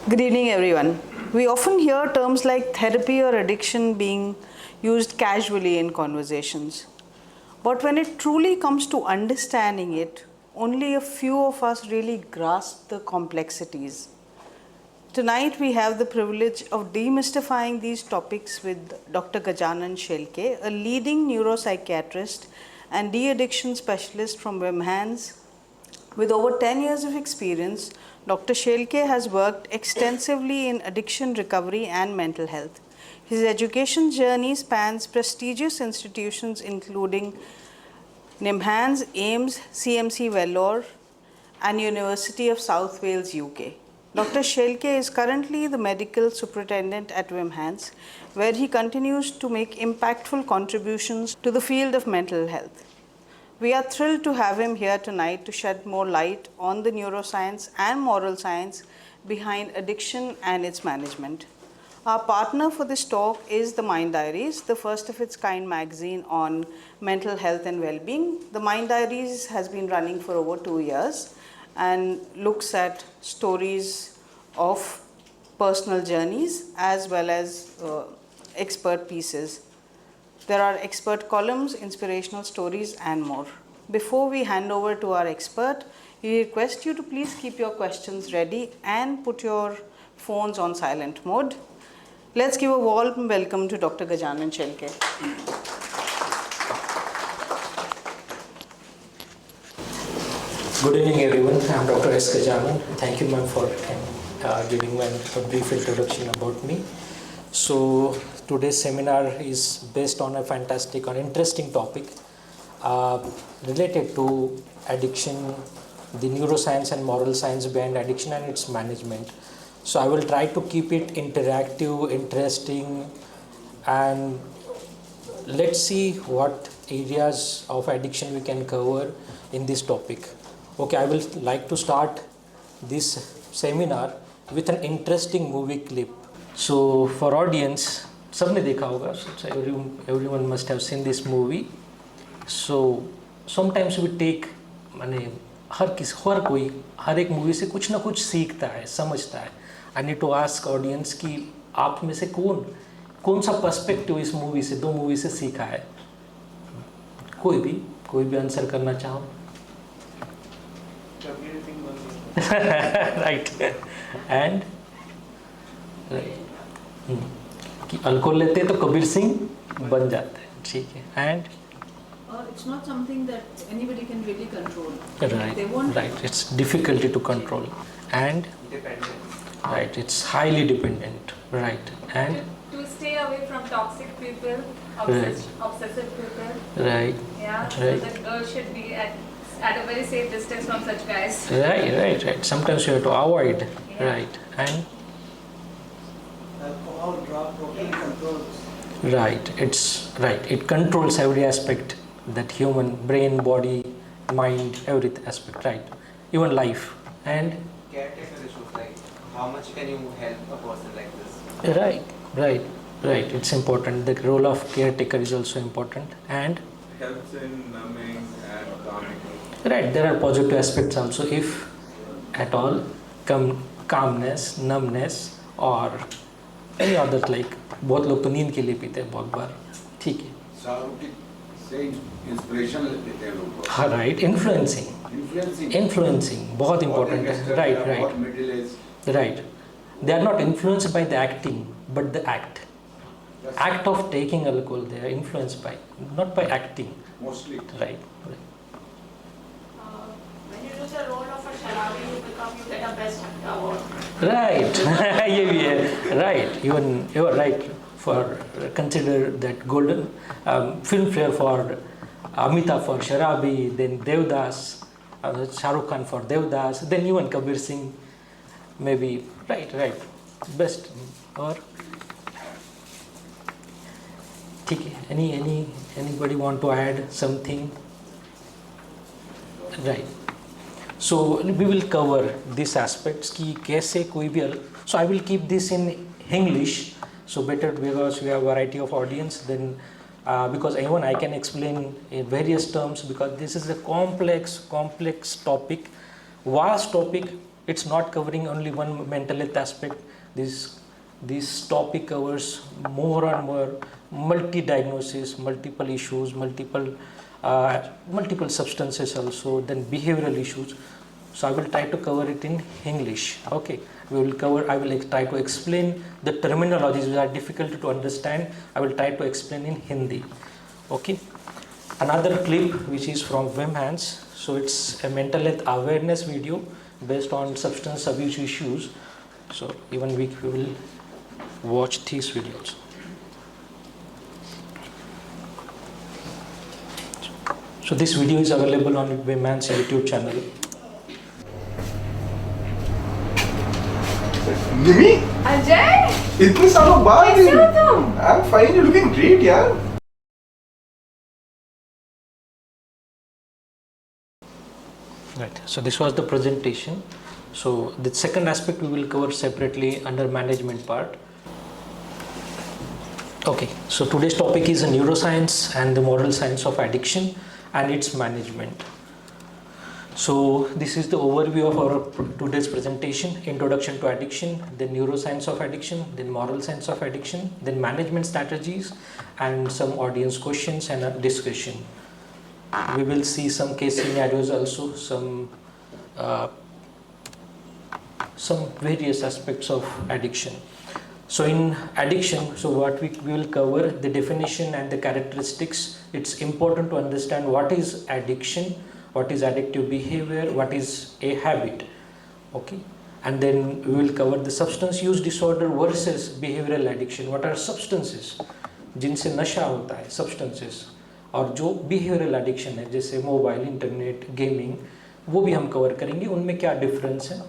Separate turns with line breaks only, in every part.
Good evening, everyone. We often hear terms like therapy or addiction being used casually in conversations. But when it truly comes to understanding it, only a few of us really grasp the complexities. Tonight, we have the privilege of demystifying these topics with Dr. Gajanan Shelke, a leading neuropsychiatrist and de addiction specialist from Wim Hans. With over 10 years of experience, Dr. Shelke has worked extensively in addiction recovery and mental health. His education journey spans prestigious institutions including NIMHANS, AIMS, CMC Vellore, and University of South Wales, UK. Dr. Shelke is currently the medical superintendent at Wim Hans, where he continues to make impactful contributions to the field of mental health. We are thrilled to have him here tonight to shed more light on the neuroscience and moral science behind addiction and its management. Our partner for this talk is the Mind Diaries, the first of its kind magazine on mental health and well-being. The Mind Diaries has been running for over 2 years and looks at stories of personal journeys as well as expert pieces. There are expert columns, inspirational stories, and more. Before we hand over to our expert, we request you to please keep your questions ready and put your phones on silent mode. Let's give a warm welcome to Dr. Gajanan Shelke.
Good evening, everyone. I'm Dr. S. Gajanan. Thank you, ma'am, for giving me a brief introduction about me. So, today's seminar is based on a fantastic and interesting topic related to addiction, the neuroscience and moral science behind addiction and its management. So, I will try to keep it interactive, interesting, and let's see what areas of addiction we can cover in this topic. Okay, I will like to start this seminar with an interesting movie clip. So for audience, सबने देखा होगा, so everyone must have seen this movie. So sometimes we take, माने हर कोई हर एक movie से कुछ ना कुछ सीखता है, समझता है. I need to ask audience कि आप में से कौन सा पर्सपेक्टिव इस मूवी से, दो मूवी से सीखा है? कोई भी आंसर करना चाहो? Right. And कि अल्कोहल लेते हैं तो कबीर सिंह बन जाते हैं, ठीक है. And
it's not something that anybody can really control.
Right. It's difficulty to control. And right, it's highly dependent. Right. And
to stay away from toxic people, obsessive people.
Right.
Yeah.
Right.
So the girl should be at a very safe distance from such guys.
Right. Sometimes you have to avoid.
Yeah.
Right. And
alcohol, drug, totally controls.
right. It's right. It controls every aspect that human brain, body, mind, every aspect. Right. Even life. And
caretaker issues, like how much can you help a person like this?
Right. It's important. The role of caretaker is also important. And
helps in numbing and calming.
right, there are positive aspects also, if at all, calmness, numbness, or any other, like बहुत लोग तो नींद के लिए पीते हैं बहुत बार, ठीक है.
शाहरुख से इंस्पिरेशन लेते हैं लोग.
हाँ, right, influencing बहुत important है. Right. They are not influenced by the acting, but the act of taking alcohol, they are influenced by, not by acting.
Mostly.
Right.
When you do the role of a sharabi, you get a best actor award.
Right. Yeah. Right. Even you are right. For consider that golden Filmfare for Amitabh for Sharabi, then Devdas, Shah Rukh Khan for Devdas, then even Kabir Singh, maybe. Right. Best. Or ठीक है. Anybody want to add something? Right. So we will cover these aspects कि कैसे कोई भी. So I will keep this in English. So better because we have variety of audience. Then because even I can explain in various terms, because this is a complex topic, vast topic, it's not covering only one mental health aspect. This topic covers more and more multi-diagnosis, multiple issues, multiple substances also, then behavioral issues. So I will try to cover it in English. Okay, I will try to explain the terminologies which are difficult to understand. I will try to explain in Hindi. Okay, another clip which is from Wim Hans. So it's a mental health awareness video based on substance abuse issues. So even we will watch these videos. So this video is available on Wim Hans YouTube channel.
निमी
अजय
इतने सालों बाद
कैसे हो तुम?
I am fine, you looking great यार.
Right, so this was the presentation. So the second aspect we will cover separately under management part. Okay, so today's topic is neuroscience and the moral science of addiction and its management. So this is the overview of our today's presentation: introduction to addiction, then neuroscience of addiction, then moral science of addiction, then management strategies, and some audience questions and a discussion. We will see some case scenarios also, some various aspects of addiction. So in addiction, so what we will cover the definition and the characteristics. It's important to understand what is addiction, what is addictive behavior, what is a habit. Okay, and then we will cover the substance use disorder versus behavioral addiction. What are substances जिनसे नशा होता है, substances, और जो behavioral addiction है जैसे mobile, internet, gaming, वो भी हम कवर करेंगे. उनमें क्या डिफरेंस है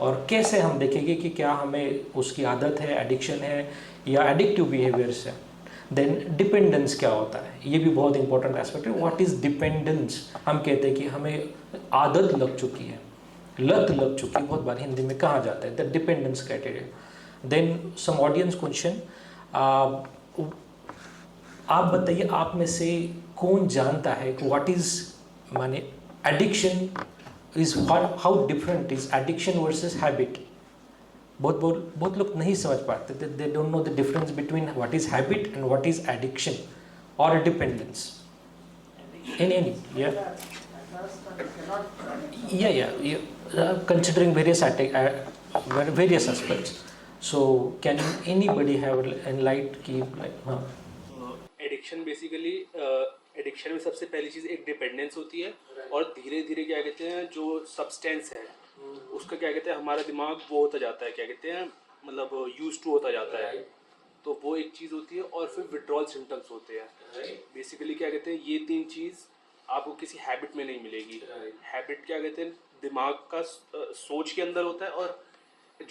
और कैसे हम देखेंगे कि क्या हमें उसकी आदत है, एडिक्शन है या एडिक्टिव बिहेवियर्स है. देन डिपेंडेंस क्या होता है, ये भी बहुत इंपॉर्टेंट एस्पेक्ट है. What is dependence? हम कहते हैं कि हमें आदत लग चुकी है, लत लग चुकी है, बहुत बार हिंदी में कहा जाता है the dependence criteria. Then some audience question. आप बताइए, आप में से कौन जानता है कि व्हाट इज़ माने addiction is how different is addiction versus habit. बहुत लोग नहीं समझ पाते, they don't know the difference between what is habit and what is addiction और dependence in any considering various aspects. So can anybody have enlight की हाँ.
Addiction basically addiction में सबसे पहली चीज़ एक डिपेंडेंस होती है और धीरे धीरे क्या कहते हैं जो सब्सटेंस है उसका क्या कहते हैं हमारा दिमाग वो होता जाता है, क्या कहते हैं मतलब यूज टू होता जाता है. तो वो एक चीज़ होती है और फिर विड्रॉल सिम्टम्स होते हैं. बेसिकली क्या कहते हैं ये तीन चीज़ आपको किसी हैबिट में नहीं मिलेगी. हैबिट क्या कहते हैं दिमाग का सोच के अंदर होता है और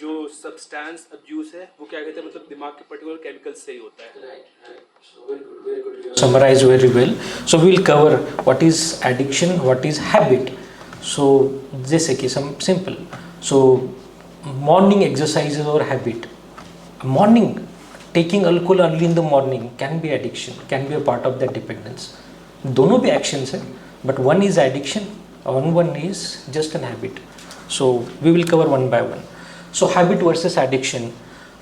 जो सब्सटेंस अब्यूज है वो क्या कहते हैं मतलब दिमाग के पर्टिकुलर केमिकल्स से ही होता है.
Summarize very well. So we will cover what is addiction, what is habit. So जैसे कि some simple. So morning exercises or habit. Morning taking alcohol early in the morning can be addiction, can be a part of the dependence. दोनों भी actions है, but one is addiction and one is just an habit. So we will cover one by one. So habit versus addiction.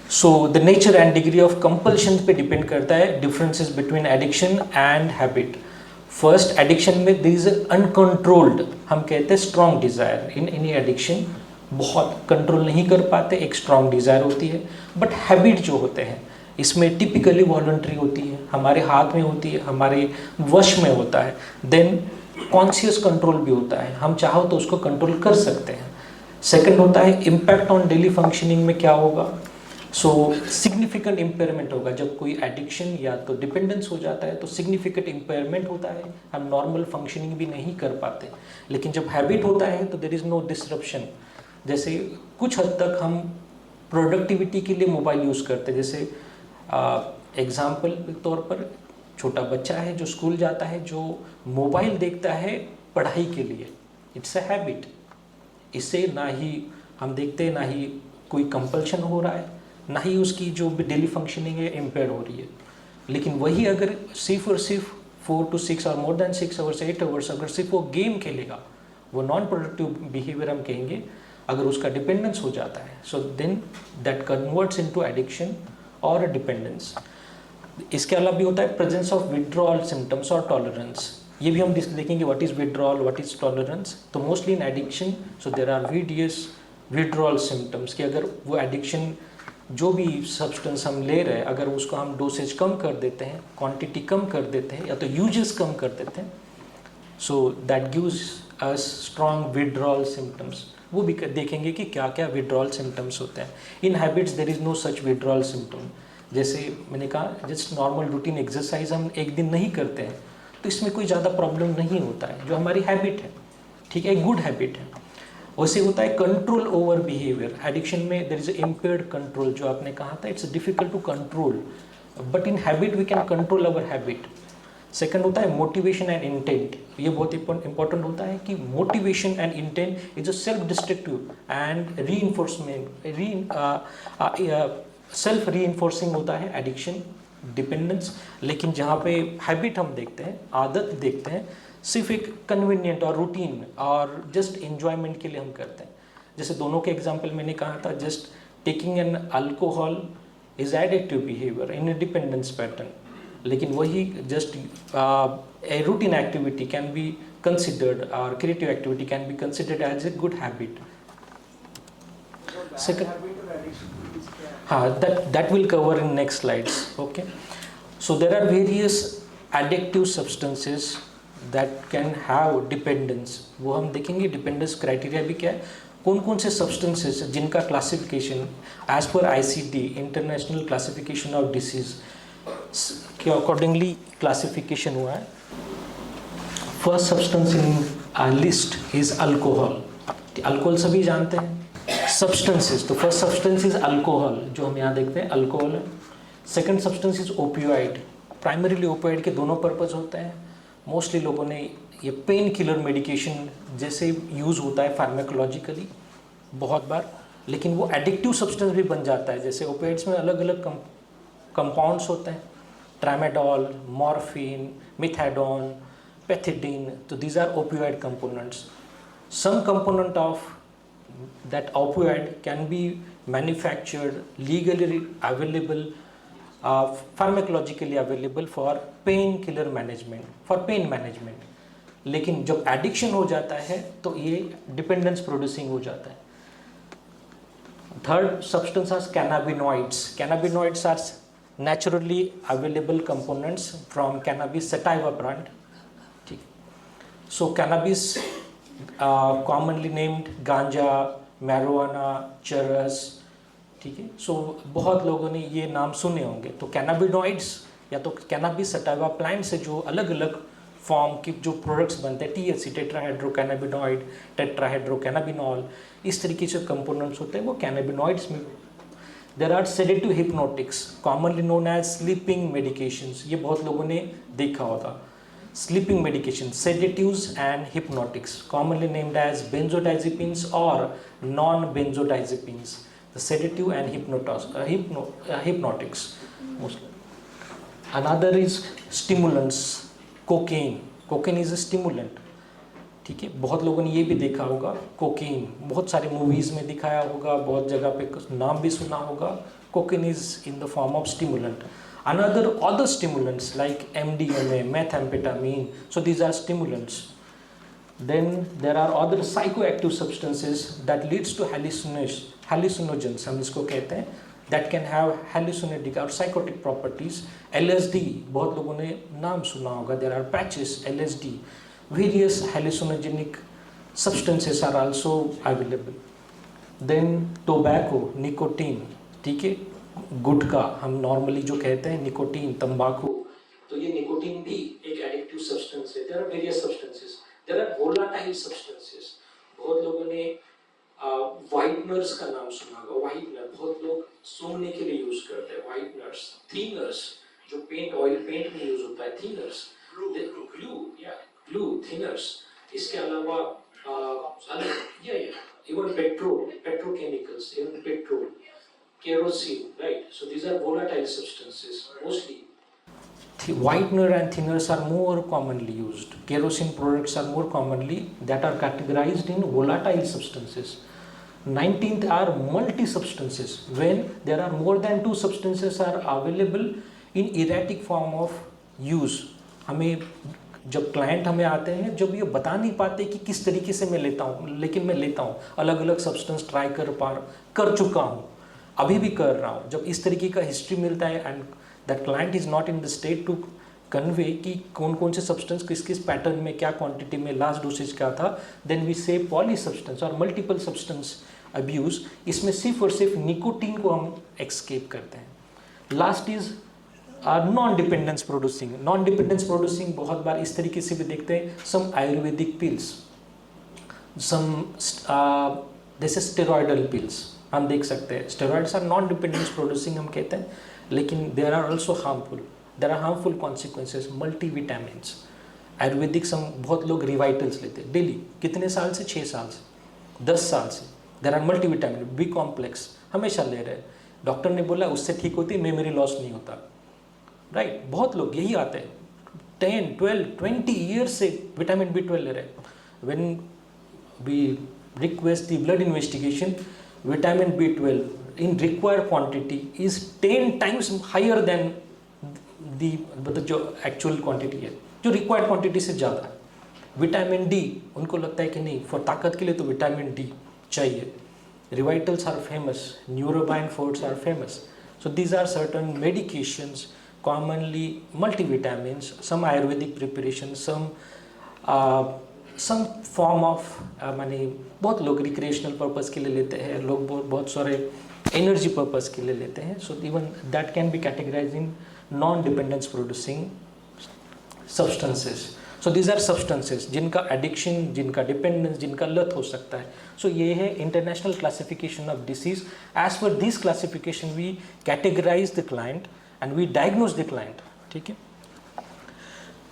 So the nature and degree of compulsion पे depend करता है differences between addiction and habit. First, addiction में there is uncontrolled, हम कहते हैं strong desire. In any addiction बहुत control नहीं कर पाते, एक strong desire होती है. But habit जो होते हैं इसमें typically voluntary होती है, हमारे हाथ में होती है, हमारे वश में होता है. Then conscious control भी होता है, हम चाहो तो उसको कंट्रोल कर सकते हैं. सेकंड होता है इम्पैक्ट ऑन डेली फंक्शनिंग में क्या होगा. सो सिग्निफिकेंट इम्पेयरमेंट होगा जब कोई एडिक्शन या तो डिपेंडेंस हो जाता है तो सिग्निफिकेंट इम्पेयरमेंट होता है, हम नॉर्मल फंक्शनिंग भी नहीं कर पाते. लेकिन जब हैबिट होता है तो देयर इज़ नो डिसरप्शन. जैसे कुछ हद तक हम प्रोडक्टिविटी के लिए मोबाइल यूज़ करते हैं. जैसे एग्जाम्पल के तौर पर छोटा बच्चा है जो स्कूल जाता है, जो मोबाइल देखता है पढ़ाई के लिए, इट्स अ हैबिट. इससे ना ही हम देखते हैं, ना ही कोई कंपल्शन हो रहा है, ना ही उसकी जो डेली फंक्शनिंग है इम्पेयर हो रही है. लेकिन वही अगर सिर्फ और सिर्फ 4 to 6 और मोर देन 6 hours 8 hours अगर सिर्फ वो गेम खेलेगा, वो नॉन प्रोडक्टिव बिहेवियर हम कहेंगे, अगर उसका डिपेंडेंस हो जाता है, so then that converts into addiction और डिपेंडेंस। इसके अलावा भी होता है प्रेजेंस ऑफ विड्रॉल सिम्टम्स और टॉलरेंस। ये भी हम देखेंगे what is withdrawal, what is tolerance. तो mostly in addiction so there are various withdrawal symptoms, कि अगर वो एडिक्शन जो भी सब्सटेंस हम ले रहे हैं, अगर उसको हम डोसेज कम कर देते हैं, क्वांटिटी कम कर देते हैं, या तो यूजेस कम कर देते हैं, so that gives us strong withdrawal symptoms. वो भी देखेंगे कि क्या क्या विड्रॉल सिम्टम्स होते हैं। In habits there is no such withdrawal symptom. जैसे मैंने कहा जस्ट नॉर्मल रूटीन एक्सरसाइज हम एक दिन नहीं करते हैं तो इसमें कोई ज़्यादा प्रॉब्लम नहीं होता है, जो हमारी हैबिट है, ठीक है, एक गुड हैबिट है। वैसे होता है कंट्रोल ओवर बिहेवियर। एडिक्शन में देयर इज इम्पेयर्ड कंट्रोल, जो आपने कहा था, it's difficult to control, but in habit we can control our habit. Second होता है मोटिवेशन एंड इंटेंट। ये बहुत इंपॉर्टेंट होता है कि motivation and intent is a self destructive and self reinforcing होता है एडिक्शन, डिपेंडेंस। लेकिन जहाँ पे हैबिट हम देखते हैं, आदत देखते हैं, सिर्फ एक कन्वीनियंट और रूटीन और जस्ट एंजॉयमेंट के लिए हम करते हैं। जैसे दोनों के एग्जांपल मैंने कहा था, just taking an alcohol is addictive behaviour in a dependence pattern, लेकिन वही just a routine activity can be considered और creative activity can be considered as a good habit. Second, हाँ, that will cover in next slides. Okay, so there are various addictive substances that can have dependence. वो हम देखेंगे dependence criteria भी क्या है, कौन कौन से सब्सटेंसेस जिनका classification as per ICD international classification of disease के अकॉर्डिंगली क्लासिफिकेशन हुआ है। First substance in list is alcohol. Alcohol सभी जानते हैं। सब्सटेंसेस, तो फर्स्ट सब्सटेंस इज अल्कोहल, जो हम यहाँ देखते हैं अल्कोहल है। Second substance is opioid. Primarily opioid के दोनों पर्पस होते हैं। मोस्टली लोगों ने ये पेन किलर मेडिकेशन जैसे यूज़ होता है फार्माकोलॉजिकली बहुत बार, लेकिन वो एडिक्टिव सब्सटेंस भी बन जाता है। जैसे ओपियोइड्स में अलग अलग कंपाउंड्स होते हैं, ट्रामेडोल, मॉर्फिन, मिथाडोन, पैथिडीन, तो these are opioid components. Some component of that opioid can be manufactured, legally available, pharmacologically available for painkiller management, for pain management. लेकिन जब एडिक्शन हो जाता है तो ये डिपेंडेंस प्रोड्यूसिंग हो जाता है। Third substance are cannabinoids. Cannabinoids are naturally available components from cannabis sativa plant. ठीक, so cannabis commonly named गांजा, मैरिजुआना, चरस, ठीक है। सो बहुत लोगों ने ये नाम सुने होंगे। तो कैनाबिनॉइड्स या तो कैनाबिस सटाइवा प्लांट से जो अलग अलग फॉर्म के जो प्रोडक्ट्स बनते हैं, THC टेट्राहाइड्रोकैनाबिनॉइड, टेट्राहाइड्रोकैनाबिनॉल, इस तरीके से कंपोनेंट्स होते हैं, वो कैनाबिनॉइड्स में। There are sedative hypnotics commonly known as sleeping medications. ये बहुत लोगों ने देखा होगा। Sleeping medication, sedatives and hypnotics, commonly named as benzodiazepines or non-benzodiazepines. The sedative and hypnotics mostly. Another is stimulants, cocaine. Cocaine is a stimulant. ठीक है, बहुत लोगों ने ये भी देखा होगा, कोकीन बहुत सारे मूवीज़ में दिखाया होगा, बहुत जगह पे नाम भी सुना होगा। Cocaine is in the form of stimulant. Other stimulants like MDMA, methamphetamine, so these are stimulants. Then there are other psychoactive substances that leads to hallucinogens, हम इसको कहते हैं, that can have hallucinogenic or psychotic properties. LSD, बहुत लोगों ने नाम सुना होगा, there are patches, LSD. Various hallucinogenic substances are also available. Then tobacco, nicotine, ठीक है, गुटखा हम नॉर्मली जो कहते हैं, निकोटीन, तंबाकू, तो ये निकोटीन भी एक एडिक्टिव सब्सटेंस है। There are various substances, there are volatile substances. बहुत लोगों ने व्हाइटनर्स का नाम सुना होगा। व्हाइटनर बहुत लोग सूंघने के लिए यूज करते हैं। व्हाइटनर्स, थिनर्स, जो पेंट, ऑयल पेंट में यूज होता है, थिनर्स, ग्लू, थिनर्स। इसके अलावा even petrochemicals, even petrol, kerosene, right? So these are volatile substances mostly. Whitener and thinners are more commonly used. Kerosene products are more commonly that are categorized in volatile substances. 19th are multi substances. When there are more than 2 substances are available in erratic form of use. हमें जब client हमें आते हैं, जब ये बता नहीं पाते कि किस तरीके से मैं लेता हूँ, लेकिन मैं लेता हूँ, अलग अलग सब्सटेंस ट्राई कर चुका हूँ, अभी भी कर रहा हूँ, जब इस तरीके का हिस्ट्री मिलता है and that client is not in the state to convey कि कौन कौन से सब्सटेंस किस किस पैटर्न में, क्या क्वांटिटी में, लास्ट डोसेज क्या था, देन वी से पॉली सब्सटेंस और मल्टीपल सब्सटेंस अब्यूज़. इसमें सिर्फ और सिर्फ निकोटीन को हम एक्सकेप करते हैं. Last is non dependence producing. Non dependence producing बहुत बार इस तरीके से भी देखते हैं. सम आयुर्वेदिक पिल्स, सम जैसे स्टेरॉयडल पिल्स हम देख सकते हैं. Steroids are non dependence producing हम कहते हैं, लेकिन there are also harmful. There are harmful consequences. Multivitamins, Ayurvedic some बहुत लोग रिवाइटल्स लेते हैं डेली. कितने साल से? 6 साल से, 10 साल से. There are multivitamin, B complex हमेशा ले रहे हैं. डॉक्टर ने बोला उससे ठीक होती, मेमोरी लॉस नहीं होता. राइट, बहुत लोग यही आते हैं 10, 12, 20 ईयर्स से विटामिन B12 ले रहे हैं. When we request the blood investigation, vitamin B12 in required quantity is 10 times higher than the जो एक्चुअल क्वांटिटी है, जो रिक्वायर्ड क्वांटिटी से ज़्यादा है. विटामिन डी, उनको लगता है कि नहीं, फॉर ताकत के लिए तो विटामिन डी चाहिए. Revitals are famous, Neurobion fortes are famous. So these are certain medications, commonly multivitamins, some Ayurvedic preparation, some form of माने बहुत लोग रिक्रिएशनल पर्पज़ के लिए लेते हैं, लोग बहुत सारे एनर्जी पर्पज़ के लिए लेते हैं. So even that can be categorise in non dependence producing substances. So these are substances जिनका एडिक्शन, जिनका डिपेंडेंस, जिनका लत हो सकता है. सो ये है international classification of disease. As per this classification we categorise the client and we diagnose the client. ठीक है.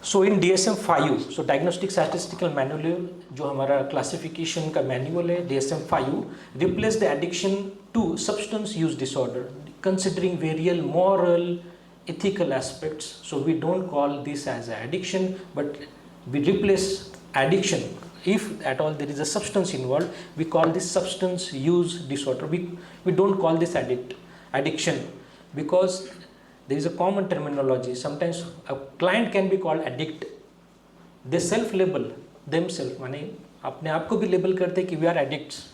So in DSM-5, so diagnostic statistical manual, जो हमारा क्लासिफिकेशन का मैनुअल है, DSM-5 replace the addiction to substance use disorder considering various moral ethical aspects. So we don't call this as an addiction, but we replace addiction. If at all there is a substance involved, we call this substance use disorder. We don't call this addiction, because there is a common terminology. Sometimes a client can be called addict. They self-label themselves, माने अपने आप को भी label करते हैं कि we are addicts.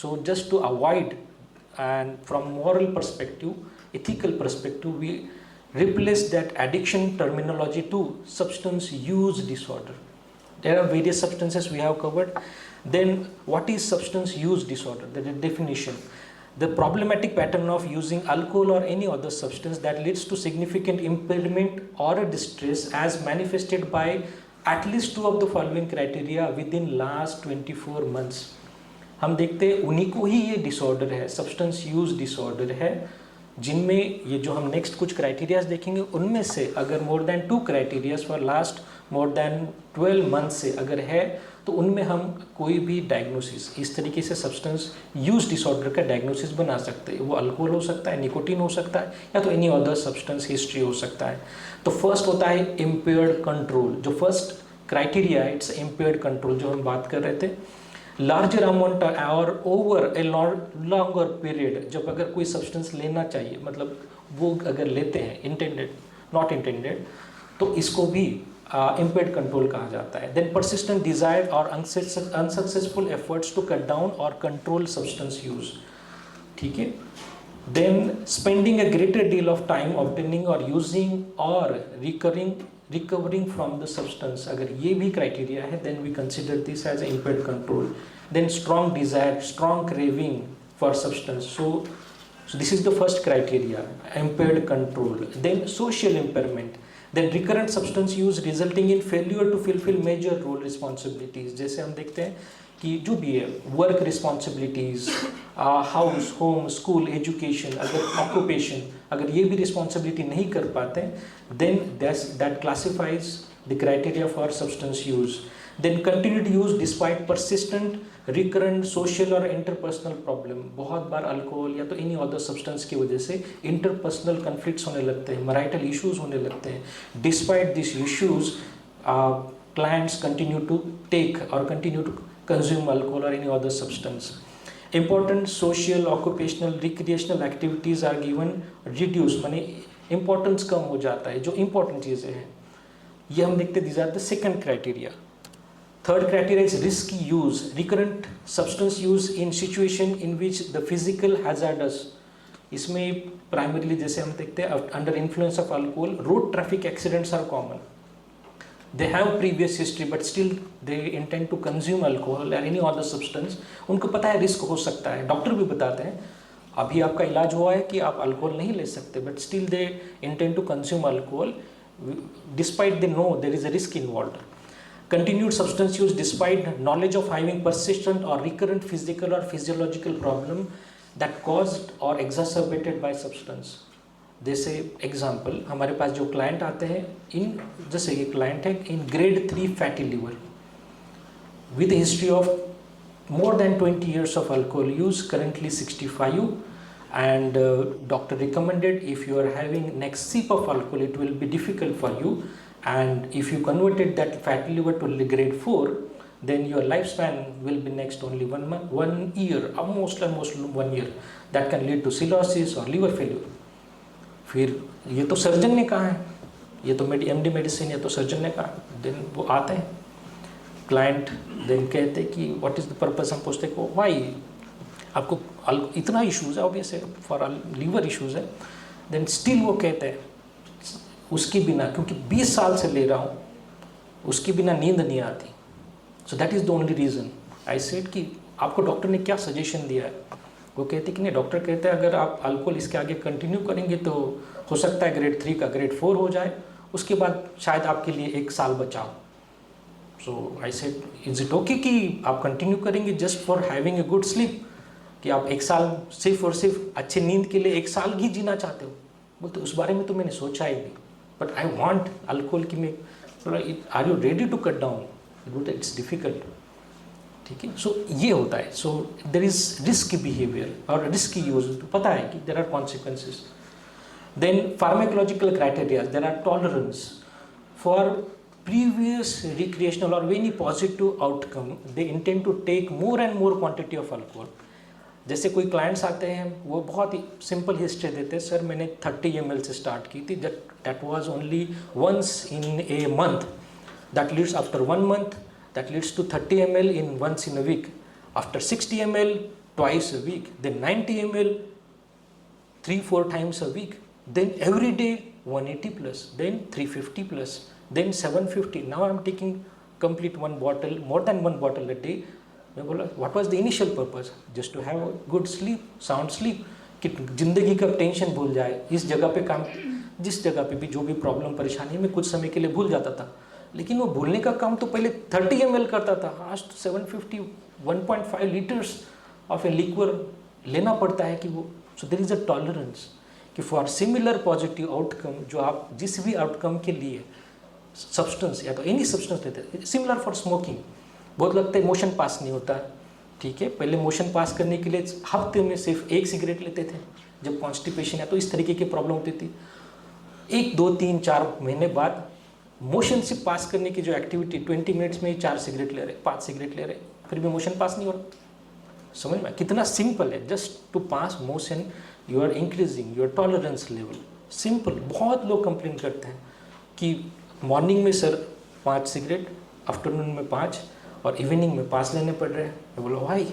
So just to avoid, and from moral perspective, ethical perspective, we replace that addiction terminology to substance use disorder. There are various substances we have covered. Then what is substance use disorder? The definition: the problematic pattern of using alcohol or any other substance that leads to significant impairment or a distress as manifested by at least 2 of the following criteria within last 24 months. हम देखते हैं उन्हीं को ही ये disorder है, substance use disorder है, जिनमें ये जो हम नेक्स्ट कुछ क्राइटेरियाज देखेंगे, उनमें से अगर मोर than 2 criterias for last more than 12 month से अगर है, तो उनमें हम कोई भी डायग्नोसिस इस तरीके से सब्सटेंस यूज डिसऑर्डर का डायग्नोसिस बना सकते हैं. वो अल्कोहल हो सकता है, निकोटीन हो सकता है, या तो एनी अदर सब्सटेंस हिस्ट्री हो सकता है. तो फर्स्ट होता है इम्पेयर्ड कंट्रोल. जो फर्स्ट क्राइटेरिया है, इट्स इम्पेयर्ड कंट्रोल, जो हम बात कर रहे थे. लार्जर अमाउंट और ओवर ए लॉन्गर पीरियड, जब अगर कोई सब्सटेंस लेना चाहिए, मतलब वो अगर लेते हैं इंटेंडेड नॉट इंटेंडेड, तो इसको भी इम्पेयर्ड कंट्रोल कहा जाता है. देन परसिस्टेंट डिजायर और unsuccessful efforts to cut down और कंट्रोल सब्सटेंस यूज. ठीक है. Then spending a greater deal of time obtaining और यूजिंग और recovering from the substance, अगर ये भी criteria है, then we consider this as a impaired control. Then strong desire, strong craving for substance. So this is the first criteria, impaired control. Then social impairment. Then recurrent substance use resulting in failure to fulfill major role responsibilities. जैसे हम देखते हैं कि जो भी है work responsibilities, house, home, school, education, अगर occupation, अगर ये भी रिस्पॉन्सिबिलिटी नहीं कर पाते, then that classifies the criteria for substance use. Then continued use despite persistent recurrent social और इंटरपर्सनल प्रॉब्लम. बहुत बार अल्कोहल या तो एनी अदर सब्सटेंस की वजह से इंटरपर्सनल कन्फ्लिक्ट्स होने लगते हैं, मैरिटल इश्यूज होने लगते हैं. Despite this issues, clients continue to take or continue to consume alcohol or any other substance. important social, occupational, recreational activities are given reduce, माने importance कम हो जाता है, जो important चीज़ें हैं ये हम देखते these are the second criteria. Third criteria is risky use, recurrent substance use in situation in which the physical hazardous. इसमें primarily जैसे हम देखते हैं under influence of alcohol, road traffic accidents are common. They have previous history but still they intend to consume alcohol or any other substance. उनको पता है risk हो सकता है, डॉक्टर भी बताते हैं अभी आपका इलाज हुआ है कि आप अल्कोहल नहीं ले सकते, but still they intend to consume alcohol despite they know there is a risk involved. Continued substance use despite knowledge of having persistent or recurrent physical or physiological problem that caused or exacerbated by substance. जैसे example हमारे पास जो client आते हैं इन जैसे ये client है इन grade 3 fatty liver with a history of more than 20 years of alcohol use, currently 65, and doctor recommended if you are having next sip of alcohol it will be difficult for you, and if you converted that fatty liver to grade 4 then your lifespan will be next only 1 month, 1 year, almost 1 year. That can lead to cirrhosis or liver failure. फिर ये तो surgeon ने कहा है, ये तो MD medicine, ये तो सर्जन ने कहा. देन वो आते हैं क्लाइंट, देन कहते हैं कि व्हाट इज़ द पर्पस. हम पूछते हैं वाई आपको इतना इश्यूज़ है, ऑब्वियस है फॉर लीवर इश्यूज़ है. देन स्टिल वो कहते हैं उसके बिना, क्योंकि 20 साल से ले रहा हूँ, उसके बिना नींद नहीं आती. So that is the only reason. I said कि आपको डॉक्टर ने क्या सजेशन दिया है. वो कहते कि नहीं, डॉक्टर कहते हैं अगर आप अल्कोहल इसके आगे कंटिन्यू करेंगे तो हो सकता है ग्रेड 3 का ग्रेड 4 हो जाए, उसके बाद शायद आपके लिए 1 साल बचाओ. So I said is it okay कि आप कंटिन्यू करेंगे just for having a good sleep, कि आप 1 साल सिर्फ और सिर्फ अच्छे नींद के लिए 1 साल ही जीना चाहते हो. बोलते उस बारे में तो मैंने सोचा ही नहीं, बट आई वॉन्ट अल्कोहल की मैं, are you ready to cut down. बोलते इट्स डिफिकल्ट. ठीक है. सो ये होता है. So there is risky behaviour और रिस्की यूज, पता है कि there are consequences. Then pharmacological criteria, there are tolerance for previous recreational और any positive outcome. They intend to take more and more quantity of alcohol. जैसे कोई clients आते हैं वो बहुत ही सिंपल हिस्ट्री देते हैं, सर मैंने 30 ml से स्टार्ट की थी, that was only once in a month, that leads after 1 month that leads to 30 ml in once in a week, after 60 ml twice a week, then 90 ml 3-4 times a week, then every day 180 plus, then 350 plus, then 750. Now I'm taking complete 1 bottle, more than 1 bottle a day. मैं बोला what was the initial purpose? Just to have a good sleep, sound sleep, कि ज़िंदगी का tension भूल जाए. इस जगह पे काम, जिस जगह पे भी जो भी प्रॉब्लम परेशानी में कुछ समय के लिए भूल जाता था, लेकिन वो भूलने का काम तो पहले 30 ml करता था, आज तो 750 1.5 लीटर्स ऑफ ए लिक्वर लेना पड़ता है कि वो. So there is a tolerance कि फॉर सिमिलर पॉजिटिव आउटकम, जो आप जिस भी आउटकम के लिए सब्सटेंस या तो एनी सब्सटेंस लेते हैं, सिमिलर फॉर स्मोकिंग. बहुत लगता है मोशन पास नहीं होता. ठीक है, पहले मोशन पास करने के लिए हफ्ते में सिर्फ 1 सिगरेट लेते थे जब कॉन्स्टिपेशन या तो इस तरीके की प्रॉब्लम होती थी. 1, 2, 3, 4 महीने बाद मोशन से पास करने की जो एक्टिविटी 20 मिनट्स में ही 4 सिगरेट ले रहे, 5 सिगरेट ले रहे, फिर भी मोशन पास नहीं हो रहा. समझ में कितना सिंपल है. Just to pass motion you are increasing your tolerance level. Simple. बहुत लोग कंप्लेन करते हैं कि मॉर्निंग में सर 5 सिगरेट, आफ्टरनून में 5 और इवनिंग में 5 लेने पड़ रहे हैं. मैं बोला भाई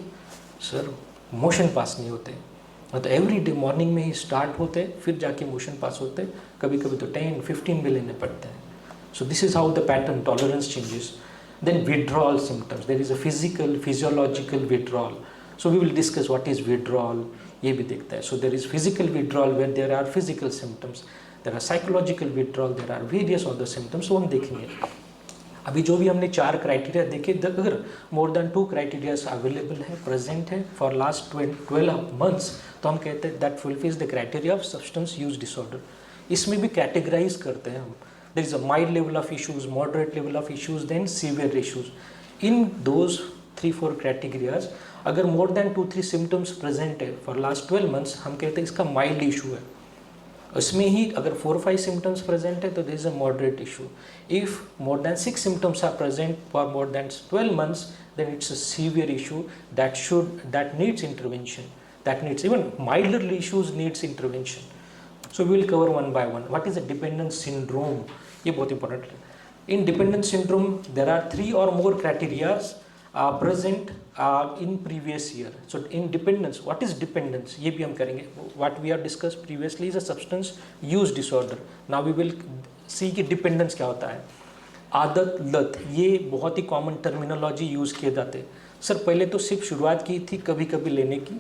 सर मोशन पास नहीं होते, मतलब एवरी डे मॉर्निंग में ही स्टार्ट होते फिर जाके मोशन पास होते, कभी कभी तो 10-15 भी लेने पड़ते हैं. So this is how the pattern tolerance changes. Then withdrawal symptoms. There is a physical, physiological withdrawal. So we will discuss what is withdrawal. ये भी देखता है. So there is physical withdrawal where there are physical symptoms. There are psychological withdrawal. There are various other symptoms. So हम देखेंगे. अभी जो भी हमने 4 क्राइटेरिया देखे, अगर more than 2 criteria available है, present है for last 12 months, तो हम कहते हैं that fulfills the criteria of substance use disorder. इसमें भी categorize करते हैं हम. There is a mild level of issues, moderate level of issues, then severe issues. In those 3-4 categories, अगर more than 2-3 symptoms present है for last 12 months, हम कहते हैं इसका mild issue है. उसमें ही अगर 4-5 सिम्टम्स प्रेजेंट है तो this is a moderate issue. If more than 6 symptoms are present for more than 12 months, then it's a severe issue that needs intervention, that needs, even milder issues needs intervention. So we will cover one by one. What is a dependence syndrome? ये बहुत important है. In dependence syndrome there are 3 or more criteria present in previous year. So in dependence, what is dependence? ये भी हम करेंगे. What we have discussed previously is a substance use disorder. Now we will see कि dependence क्या होता है. आदत, लत, ये बहुत ही कॉमन टर्मिनोलॉजी यूज़ किए जाते. सर पहले तो सिर्फ शुरुआत की थी कभी कभी लेने की,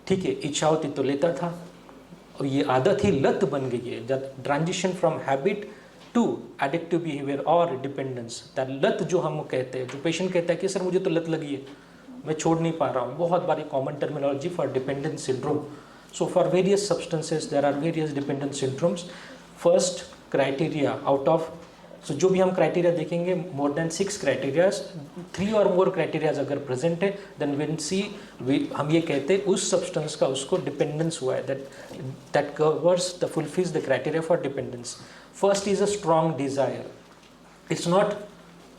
ठीक है, इच्छा होती तो लेता था, और ये आदत ही लत बन गई है. Transition from habit to addictive behaviour और डिपेंडेंस. लत जो हम कहते हैं, जो पेशेंट कहता है कि सर मुझे तो लत लगी है, मैं छोड़ नहीं पा रहा हूँ, बहुत बारी common terminology for dependence syndrome. So for various substances there are various dependence syndromes. First criteria out of, so जो भी हम क्राइटेरिया देखेंगे, मोर देन 6 क्राइटेरियाज, 3 और मोर क्राइटेरियाज अगर प्रेजेंट है, देन विल सी, हम ये कहते हैं उस सब्सटेंस का उसको डिपेंडेंस हुआ है, that covers the fulfils the criteria for dependence. First is a strong desire. It's not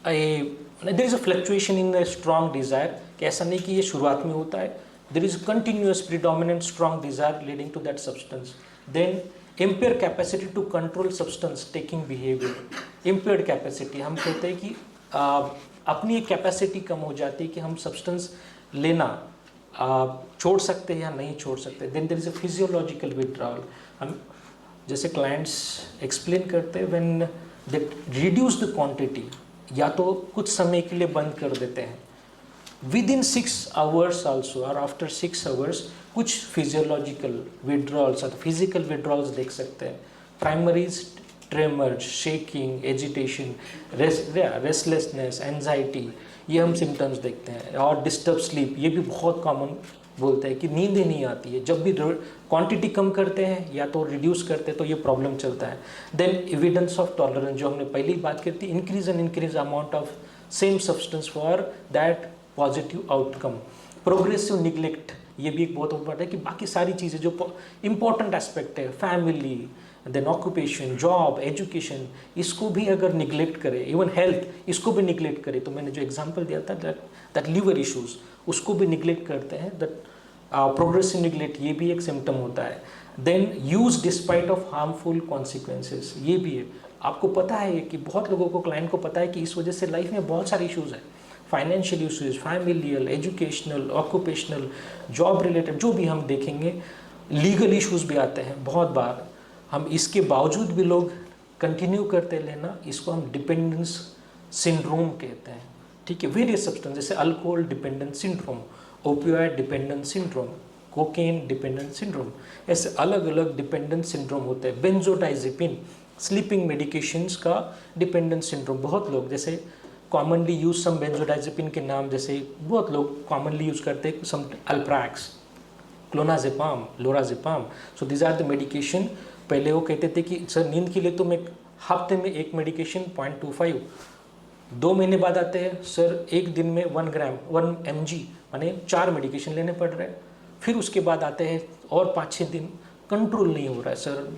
there is a fluctuation in the strong desire, कि ऐसा नहीं कि ये शुरुआत में होता है. There is continuous predominant strong desire leading to that substance. Then impaired capacity to control substance taking behavior. impaired capacity, हम कहते हैं कि अपनी एक कैपेसिटी कम हो जाती है कि हम सब्सटेंस लेना छोड़ सकते हैं या नहीं छोड़ सकते. Then there is a physiological withdrawal. हम जैसे क्लाइंट्स एक्सप्लेन करते हैं, when they reduce the quantity, या तो कुछ समय के लिए बंद कर देते हैं, within 6 hours also or after 6 hours कुछ फिजियोलॉजिकल विड्रॉल्स और फिजिकल विड्रॉल्स देख सकते हैं. Primaries tremors, shaking, agitation, restlessness, anxiety, ये हम सिम्टम्स देखते हैं. और डिस्टर्ब स्लीप, ये भी बहुत कॉमन बोलते हैं कि नींद ही नहीं आती है. जब भी क्वांटिटी कम करते हैं या तो रिड्यूस करते हैं तो ये प्रॉब्लम चलता है. देन एविडेंस ऑफ टॉलरेंस, जो हमने पहली बात की थी, increase amount of same substance for that positive outcome. Progressive neglect, ये भी एक बहुत इम्पोर्टेंट है कि बाकी सारी चीज़ें जो इम्पोर्टेंट एस्पेक्ट है, family, then occupation, job, education, इसको भी अगर निगलेक्ट करे, इवन हेल्थ, इसको भी निगलेक्ट करे, तो मैंने जो एग्जांपल दिया था दैट लिवर इश्यूज, उसको भी निगलेक्ट करते हैं. दैट प्रोग्रेसिव निगलेक्ट, ये भी एक सिम्टम होता है. Then use despite of harmful consequences, ये भी है. आपको पता है कि बहुत लोगों को, क्लाइंट को पता है कि इस वजह से लाइफ में बहुत सारे इश्यूज हैं, financial issues, familial, educational, occupational, job related, जो भी हम देखेंगे, लीगल इश्यूज भी आते हैं बहुत बार. हम इसके बावजूद भी लोग कंटिन्यू करते लेना, इसको हम डिपेंडेंस सिंड्रोम कहते हैं. ठीक है, वेरियस सब्सटेंस, जैसे alcohol dependence syndrome, opioid dependence syndrome, cocaine dependence syndrome, ऐसे अलग अलग डिपेंडेंस सिंड्रोम होते हैं. बेंजोडाइजेपिन, स्लीपिंग मेडिकेशंस का डिपेंडेंस सिंड्रोम. बहुत लोग जैसे कॉमनली यूज सम बेंजोडाइजेपिन के नाम, जैसे बहुत लोग कॉमनली यूज करते हैं some Alprax, clonazepam, lorazepam. So these are the medication. पहले वो कहते थे कि सर नींद के लिए तो मैं हफ्ते में एक मेडिकेशन 0.25, 2 महीने बाद आते हैं सर एक दिन में 1 ग्राम 1 mg, माने 4 मेडिकेशन लेने पड़ रहे हैं. फिर उसके बाद आते हैं और 5-6 दिन कंट्रोल नहीं हो रहा है सर.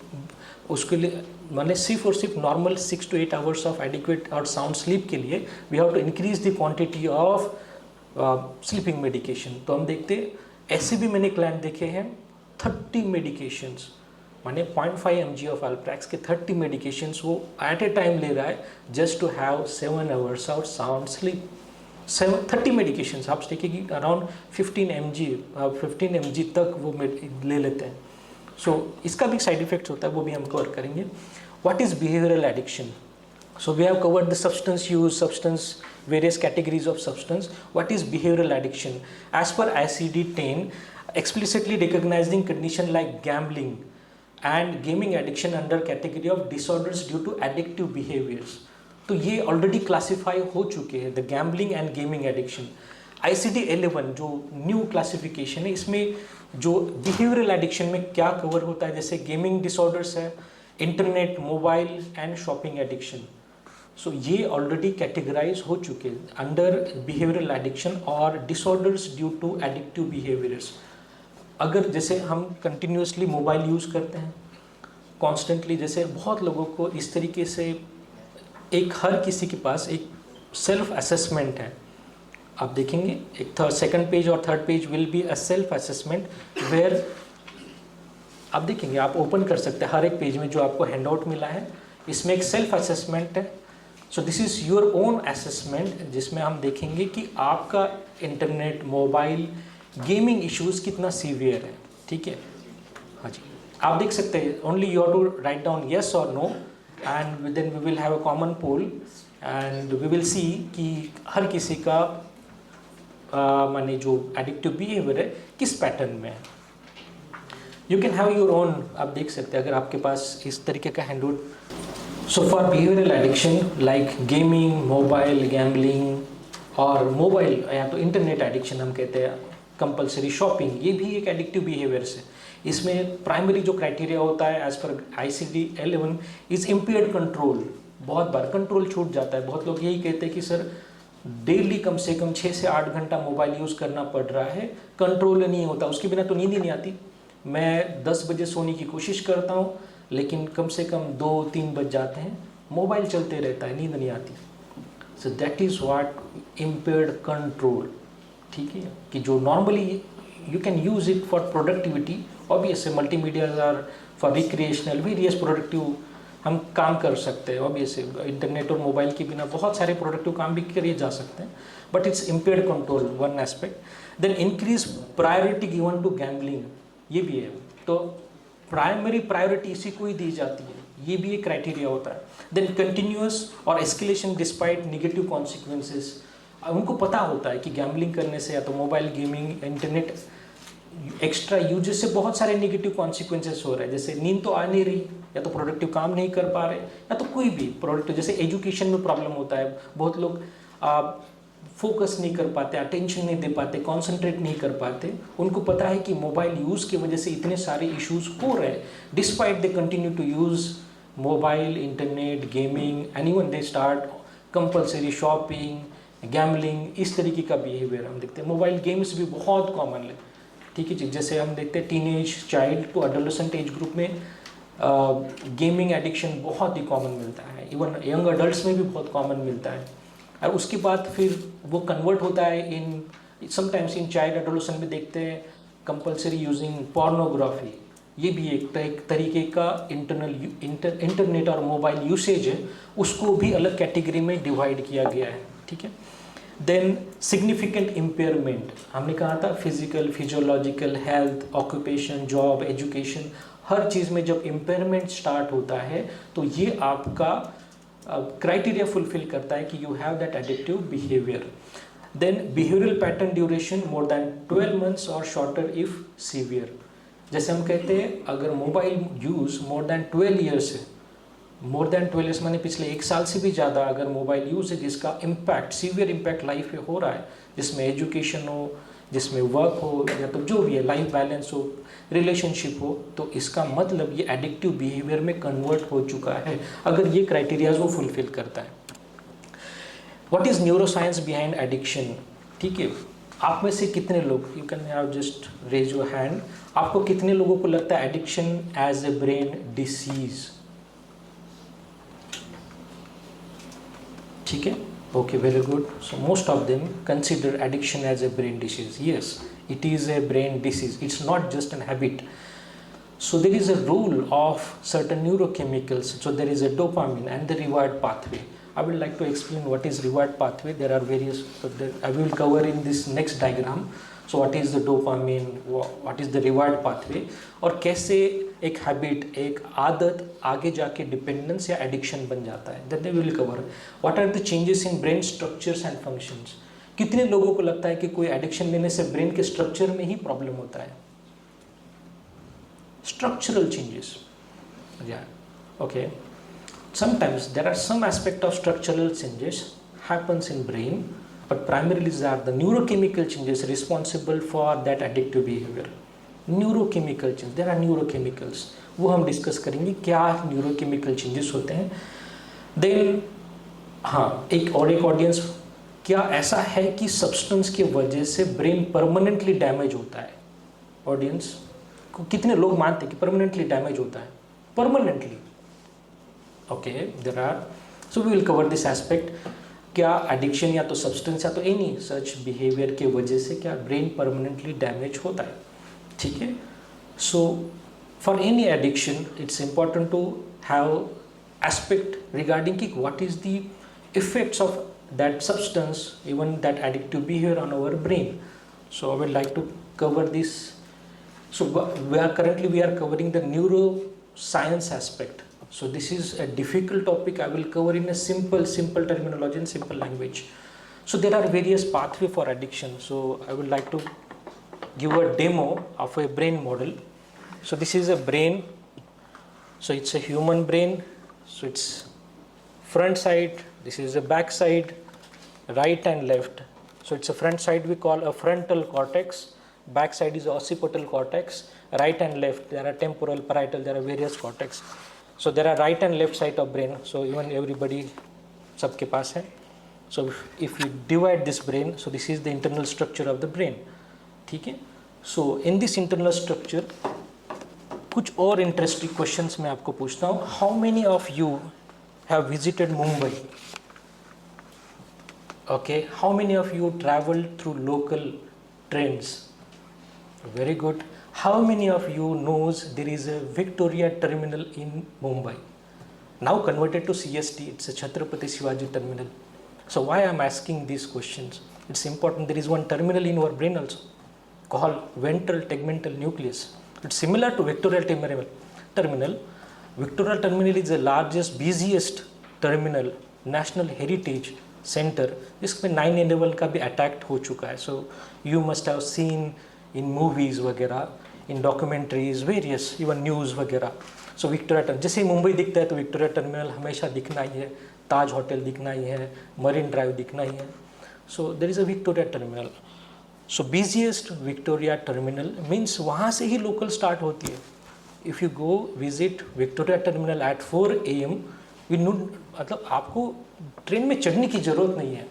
उसके लिए माने सिर्फ और सिर्फ normal 6 to 8 hours of adequate और साउंड स्लीप के लिए we have to increase the quantity of sleeping medication. तो हम देखते ऐसे भी मैंने क्लाइंट देखे हैं 30 मेडिकेशंस, माने 0.5 mg ऑफ अल्प्राक्स के 30 मेडिकेशंस वो एट ए टाइम ले रहा है just to have 7 hours of sound sleep. 30 medications, आप देखिए कि अराउंड 15 mg तक वो ले लेते हैं. सो इसका भी साइड इफेक्ट्स होता है, वो भी हम कवर करेंगे. What is behavioural addiction? So we have covered the substance use, substance, various categories of substance. What is behavioral addiction? As per ICD-10, explicitly recognizing condition like gambling and gaming addiction under category of disorders due to addictive behaviors. तो ये already classify हो चुके हैं, the gambling and gaming addiction. ICD-11 जो new classification है, इसमें जो behavioural addiction में क्या कवर होता है, जैसे गेमिंग डिसऑर्डर्स है, internet, mobile and shopping addiction. So ये ऑलरेडी कैटेगराइज हो चुके हैं अंडर बिहेवियरल एडिक्शन और disorders due to addictive behaviours. अगर जैसे हम कंटिन्यूसली मोबाइल यूज़ करते हैं कॉन्स्टेंटली, जैसे बहुत लोगों को इस तरीके से एक हर किसी के पास एक सेल्फ असेसमेंट है। आप देखेंगे एक सेकंड पेज और third page will be a self assessment where आप देखेंगे, आप ओपन कर सकते हैं हर एक पेज में जो आपको हैंडआउट मिला है, इसमें एक सेल्फ असेसमेंट है। So this is your own assessment, जिसमें हम देखेंगे कि आपका इंटरनेट, मोबाइल, गेमिंग इश्यूज कितना सीवियर है। ठीक है, हाँ जी, आप देख सकते हैं। Only you have to write down yes और no, and then we will have a common poll and we will see कि हर किसी का माने जो एडिक्टिव बिहेवियर है किस पैटर्न में है। You can have your own, आप देख सकते हैं अगर आपके पास इस तरीके का handout. So for behavioural addiction like gaming, mobile gambling और मोबाइल या तो इंटरनेट एडिक्शन हम कहते हैं, कंपलसरी शॉपिंग, ये भी एक एडिक्टिव बिहेवियर्स है। इसमें प्राइमरी जो क्राइटेरिया होता है as per ICD-11 is impaired control. बहुत बार कंट्रोल छूट जाता है। बहुत लोग यही कहते हैं कि सर डेली कम से कम 6 से 8 घंटा मोबाइल यूज़ करना पड़ रहा है, कंट्रोल नहीं होता, उसके बिना तो नींद ही नहीं आती। मैं 10 बजे सोने की कोशिश करता हूँ लेकिन कम से कम 2-3 बज जाते हैं, मोबाइल चलते रहता है, नींद नहीं आती। So that is what impaired control. ठीक है, कि जो normally you can use it for productivity, obviously multimedias are for recreational, various productive हम काम कर सकते हैं। ऑब्वियसली इंटरनेट और मोबाइल के बिना बहुत सारे प्रोडक्टिव काम भी किए जा सकते हैं, but it's impaired control one aspect. Then increase priority given to gambling, ये भी है। तो प्राइमरी प्रायोरिटी इसी को ही दी जाती है, ये भी एक क्राइटेरिया होता है। देन कंटिन्यूअस और एस्केलेशन डिस्पाइट नेगेटिव कॉन्सिक्वेंसेस, उनको पता होता है कि गैम्बलिंग करने से या तो mobile gaming, internet extra uses से बहुत सारे नेगेटिव कॉन्सिक्वेंसेस हो रहे हैं। जैसे नींद तो आ नहीं रही, या तो प्रोडक्टिव काम नहीं कर पा रहे, या तो कोई भी प्रोडक्टिव, जैसे एजुकेशन में प्रॉब्लम होता है। बहुत लोग फोकस नहीं कर पाते, अटेंशन नहीं दे पाते, कॉन्सेंट्रेट नहीं कर पाते। उनको पता है कि मोबाइल यूज़ की वजह से इतने सारे इश्यूज हो रहे हैं, despite they continue to use mobile, internet, gaming, and even they start compulsory shopping, gambling, इस तरीके का बिहेवियर हम देखते हैं। मोबाइल गेम्स भी बहुत कॉमन है। ठीक है जी, जैसे हम देखते हैं teenage child to adolescent age group में गेमिंग एडिक्शन बहुत ही कॉमन मिलता है। इवन यंग अडल्ट्स में भी बहुत कॉमन मिलता है। और उसके बाद फिर वो कन्वर्ट होता है इन समटाइम्स इन चाइल्ड एडोलेसेंट में देखते हैं कंपलसरी यूजिंग पोर्नोग्राफी। ये भी एक तरीके का इंटरनेट और मोबाइल यूसेज है, उसको भी अलग कैटेगरी में डिवाइड किया गया है। ठीक है, देन सिग्निफिकेंट इम्पेयरमेंट, हमने कहा था physical, physiological, health, occupation, job, education, हर चीज़ में जब इम्पेयरमेंट स्टार्ट होता है तो ये आपका क्राइटेरिया फुलफिल करता है कि you have that addictive behaviour. Then behavioural pattern duration more than 12 months और शॉर्टर इफ सीवियर। जैसे हम कहते हैं अगर mobile use more than 12 years है, मोर देन 12 years माने पिछले 1 साल से भी ज़्यादा अगर मोबाइल यूज़ है जिसका इम्पैक्ट, सीवियर इम्पैक्ट लाइफ पे हो रहा है, जिसमें एजुकेशन हो, जिसमें वर्क हो, या तो जो भी है, लाइफ बैलेंस हो, रिलेशनशिप हो, तो इसका मतलब ये एडिक्टिव बिहेवियर में कन्वर्ट हो चुका है, अगर ये क्राइटेरियाज वो फुलफिल करता है। What is neuroscience behind addiction? ठीक है, आप में से कितने लोग, you can have just raise your hand, आपको कितने लोगों को लगता है addiction as a brain disease? ठीक है, okay, very good. So most of them consider addiction as a brain disease. Yes, it is a brain disease, it's not just an habit. So there is a role of certain neurochemicals. So there is a dopamine and the reward pathway. I would like to explain what is reward pathway. There are various, I will cover in this next diagram. So what is the dopamine, what is the reward pathway, और कैसे एक habit, एक आदत आगे जाके dependence या addiction बन जाता है, that they will cover. What are the changes in brain structures and functions? कितने लोगों को लगता है कि कोई एडिक्शन लेने से ब्रेन के स्ट्रक्चर में ही प्रॉब्लम होता है? Structural changes, okay, sometimes there are some aspect of structural changes happens in brain, but primarily these are the neurochemical changes responsible for that addictive behavior. Neurochemical change, there are neurochemicals, वो हम discuss करेंगे क्या neurochemical changes होते हैं। Then हाँ, एक audience, क्या ऐसा है कि सब्सटेंस की वजह से ब्रेन परमानेंटली डैमेज होता है? ऑडियंस को कितने लोग मानते हैं कि परमानेंटली डैमेज होता है? permanently. Okay, there are, so we will cover this aspect. क्या एडिक्शन या तो सब्सटेंस या तो एनी सच बिहेवियर के वजह से क्या ब्रेन परमानेंटली डैमेज होता है, ठीक है. So for any addiction it's important to have aspect regarding कि what is the effects of that substance, even that addictive behavior on our brain. So I would like to cover this. So we are covering the neuroscience aspect. So this is a difficult topic. I will cover in a simple terminology and simple language. So there are various pathways for addiction. So I would like to give a demo of a brain model. So this is a brain. So it's a human brain. So it's front side, this is the back side, right and left. So it's a front side we call a frontal cortex, back side is occipital cortex, right and left there are temporal, parietal, there are various cortex. So there are right and left side of brain, so even everybody sabke paas hai. So if we divide this brain, so this is the internal structure of the brain, ठीक है. So in this internal structure कुछ और interesting questions मैं आपको पूछता हूँ. How many of you have visited Mumbai? Okay, how many of you traveled through local trains? Very good. How many of you knows there is a Victoria terminal in Mumbai? Now converted to CST, it's a Chhatrapati Shivaji terminal. So why I am asking these questions? It's important. There is one terminal in our brain also called ventral tegmental nucleus. It's similar to Victoria terminal. Victoria terminal is the largest, busiest terminal, national heritage center. इसमें 9/11 का भी attack हो चुका है. So you must have seen in movies वगैरह, in documentaries, various even news वगैरह. So Victoria terminal, जैसे ही मुंबई दिखता है तो विक्टोरिया टर्मिनल हमेशा दिखना ही है, ताज होटल दिखना ही है, मरीन ड्राइव दिखना ही है. So there is a Victoria terminal. So busiest Victoria terminal means वहाँ से ही local start होती है. If you go visit Victoria terminal at 4 AM, मतलब आपको ट्रेन में चढ़ने की जरूरत नहीं है.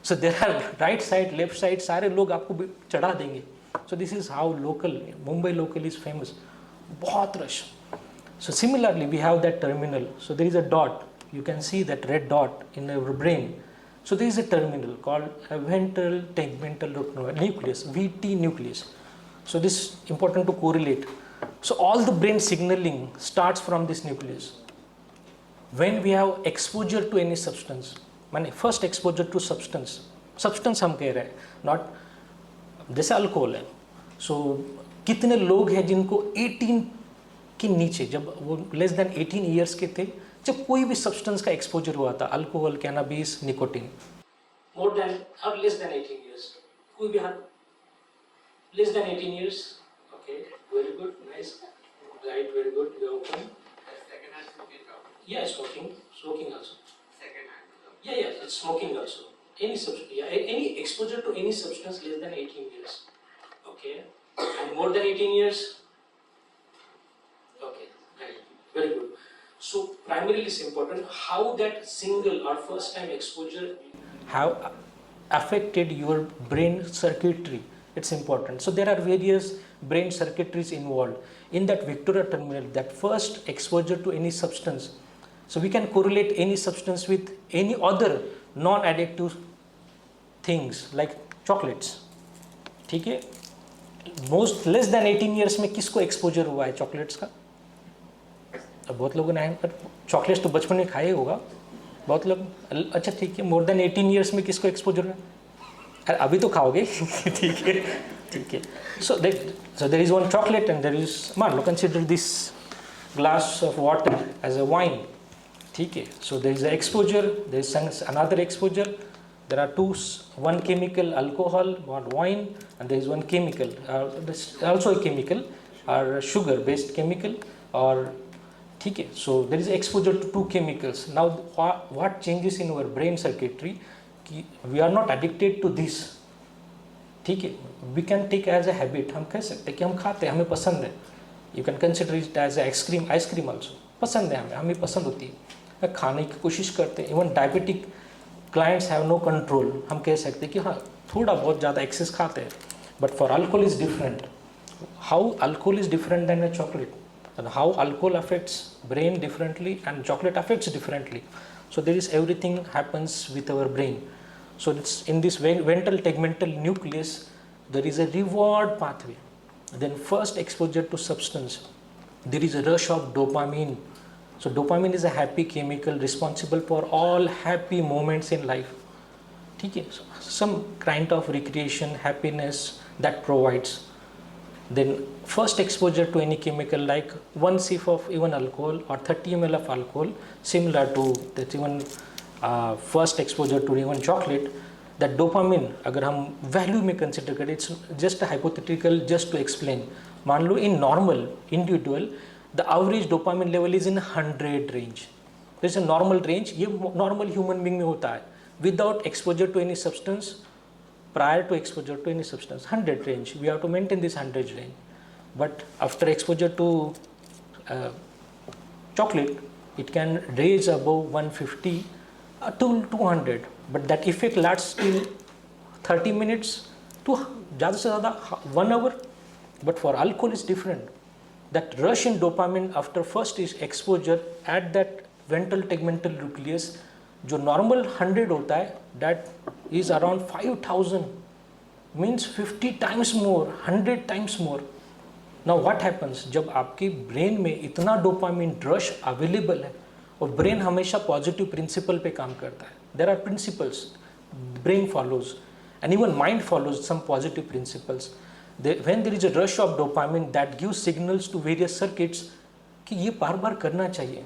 So there are right side, left side, सारे लोग आपको चढ़ा देंगे. So this is how local, Mumbai local is famous. बहुत rush. So similarly, we have that terminal. So there is a dot. You can see that red dot in our brain. So there is a terminal called a ventral tegmental nucleus, VT nucleus. So this is important to correlate. So all the brain signaling starts from this nucleus. When we have exposure to any substance, माने first exposure to substance हम कह रहे हैं, not जैसे alcohol है. So कितने लोग हैं जिनको 18 के नीचे, जब वो लेस देन 18 ईयर्स के थे, जब कोई भी सब्सटेंस का एक्सपोजर हुआ था, alcohol, cannabis, nicotine, more than और लेस देन 18 ईयर्स, कोई भी हाथ less than 18 years. Okay, very good, nice, right, very good, you are open.
Second hand smoking problem.
Yeah, smoking also.
Second hand.
Yeah, it's smoking also. Any exposure to any substance less than 18 years. Okay, and more than 18 years. Okay, right, very good. So primarily it's important how that single or first time exposure have affected your brain circuitry. It's important. So there are various brain circuitries involved in that Victoria terminal, that first exposure to any substance. So we can correlate any substance with any other non-addictive things like chocolates. ठीक है, most less than 18 years में किसको exposure हुआ है chocolates का? अब बहुत लोगों ने चॉकलेट्स तो बचपन में खाए होगा बहुत लोग. अच्छा ठीक है, मोर देन 18 ईयर्स में किसको एक्सपोजर है? अभी तो खाओगे. ठीक है, ठीक है. So there is one chocolate and there is, मान लो consider this glass of water as a wine. ठीक है, so there is a exposure, there is another exposure, there are two, one chemical alcohol, one wine, and there is one chemical also a chemical और sugar based chemical. और ठीक है, so there is exposure to two chemicals. Now what changes in our brain circuitry कि we are not addicted to this. ठीक है, we can take as a habit. हम कह सकते हैं कि हम खाते हैं, हमें पसंद है. You can consider it as ice cream also. पसंद है, हमें पसंद होती है, खाने की कोशिश करते हैं. Even diabetic clients have no control. हम कह सकते हैं कि हाँ थोड़ा बहुत ज़्यादा एक्सेस खाते हैं. But for alcohol is different. How alcohol is different than a chocolate? and how alcohol affects brain differently and chocolate affects differently. So there is everything happens with our brain. So it's in this ventral tegmental nucleus, there is a reward pathway. Then first exposure to substance, there is a rush of dopamine. So dopamine is a happy chemical responsible for all happy moments in life. Okay? So some kind of recreation, happiness that provides. Then first exposure to any chemical like one sip of even alcohol or 30 ml of alcohol, similar to that even first exposure to even chocolate, that dopamine अगर हम value में consider करें, it's just a hypothetical just to explain. मान लो in normal individual the average dopamine level is in 100 range. There is a normal range, ये normal human being में होता है without exposure to any substance. Prior to exposure to any substance, 100 range, we have to maintain this 100 range. But after exposure to chocolate, it can raise above 150 to 200. But that effect lasts till 30 minutes to ज़्यादा से ज़्यादा 1 hour. But for alcohol is different. That rush in dopamine after first is exposure at that ventral tegmental nucleus, जो normal 100 होता है, that is around 5000, means 50 times more, 100 times more. Now what happens जब आपकी brain में इतना dopamine rush available है और brain हमेशा पॉजिटिव प्रिंसिपल पे काम करता है. There are principles brain follows and even mind follows some positive principles. When there is a rush of dopamine that gives signals to various circuits कि ये बार बार करना चाहिए,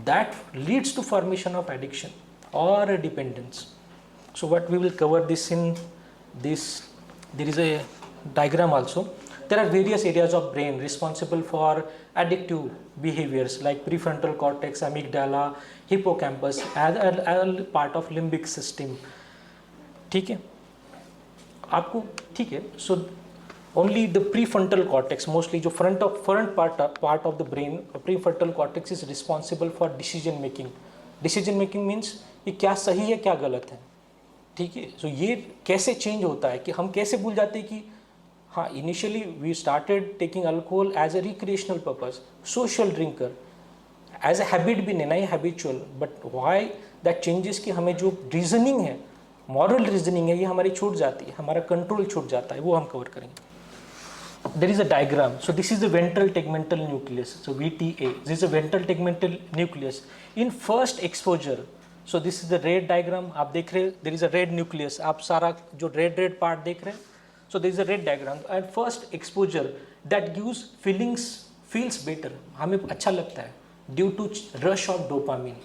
that leads to formation of addiction or a dependence. So what we will cover this in this, there is a diagram also. There are various areas of brain responsible for addictive behaviors like prefrontal cortex, amygdala, hippocampus, all part of limbic system. ठीक है आपको, ठीक है. So only the prefrontal cortex, mostly जो front part of the brain, prefrontal cortex is responsible for decision making. Decision making means ये क्या सही है क्या गलत है. ठीक है. So ये कैसे चेंज होता है कि हम कैसे भूल जाते हैं कि हाँ initially we started taking alcohol as a recreational purpose, social drinker, as a habit भी नहीं habitual. But why that changes कि हमें जो रीजनिंग है, मॉरल रीजनिंग है, ये हमारी छूट जाती है, हमारा कंट्रोल छूट जाता है, वो हम कवर करेंगे. There is a diagram. So this is the ventral tegmental nucleus. So VTA. This is a ventral tegmental nucleus. In first exposure, so this is the red diagram. आप देख रहे हैं, there is a red nucleus. आप सारा जो red part देख रहे हैं. So there is a red diagram. At first exposure, that gives feels better. हमें अच्छा लगता है due to rush of dopamine.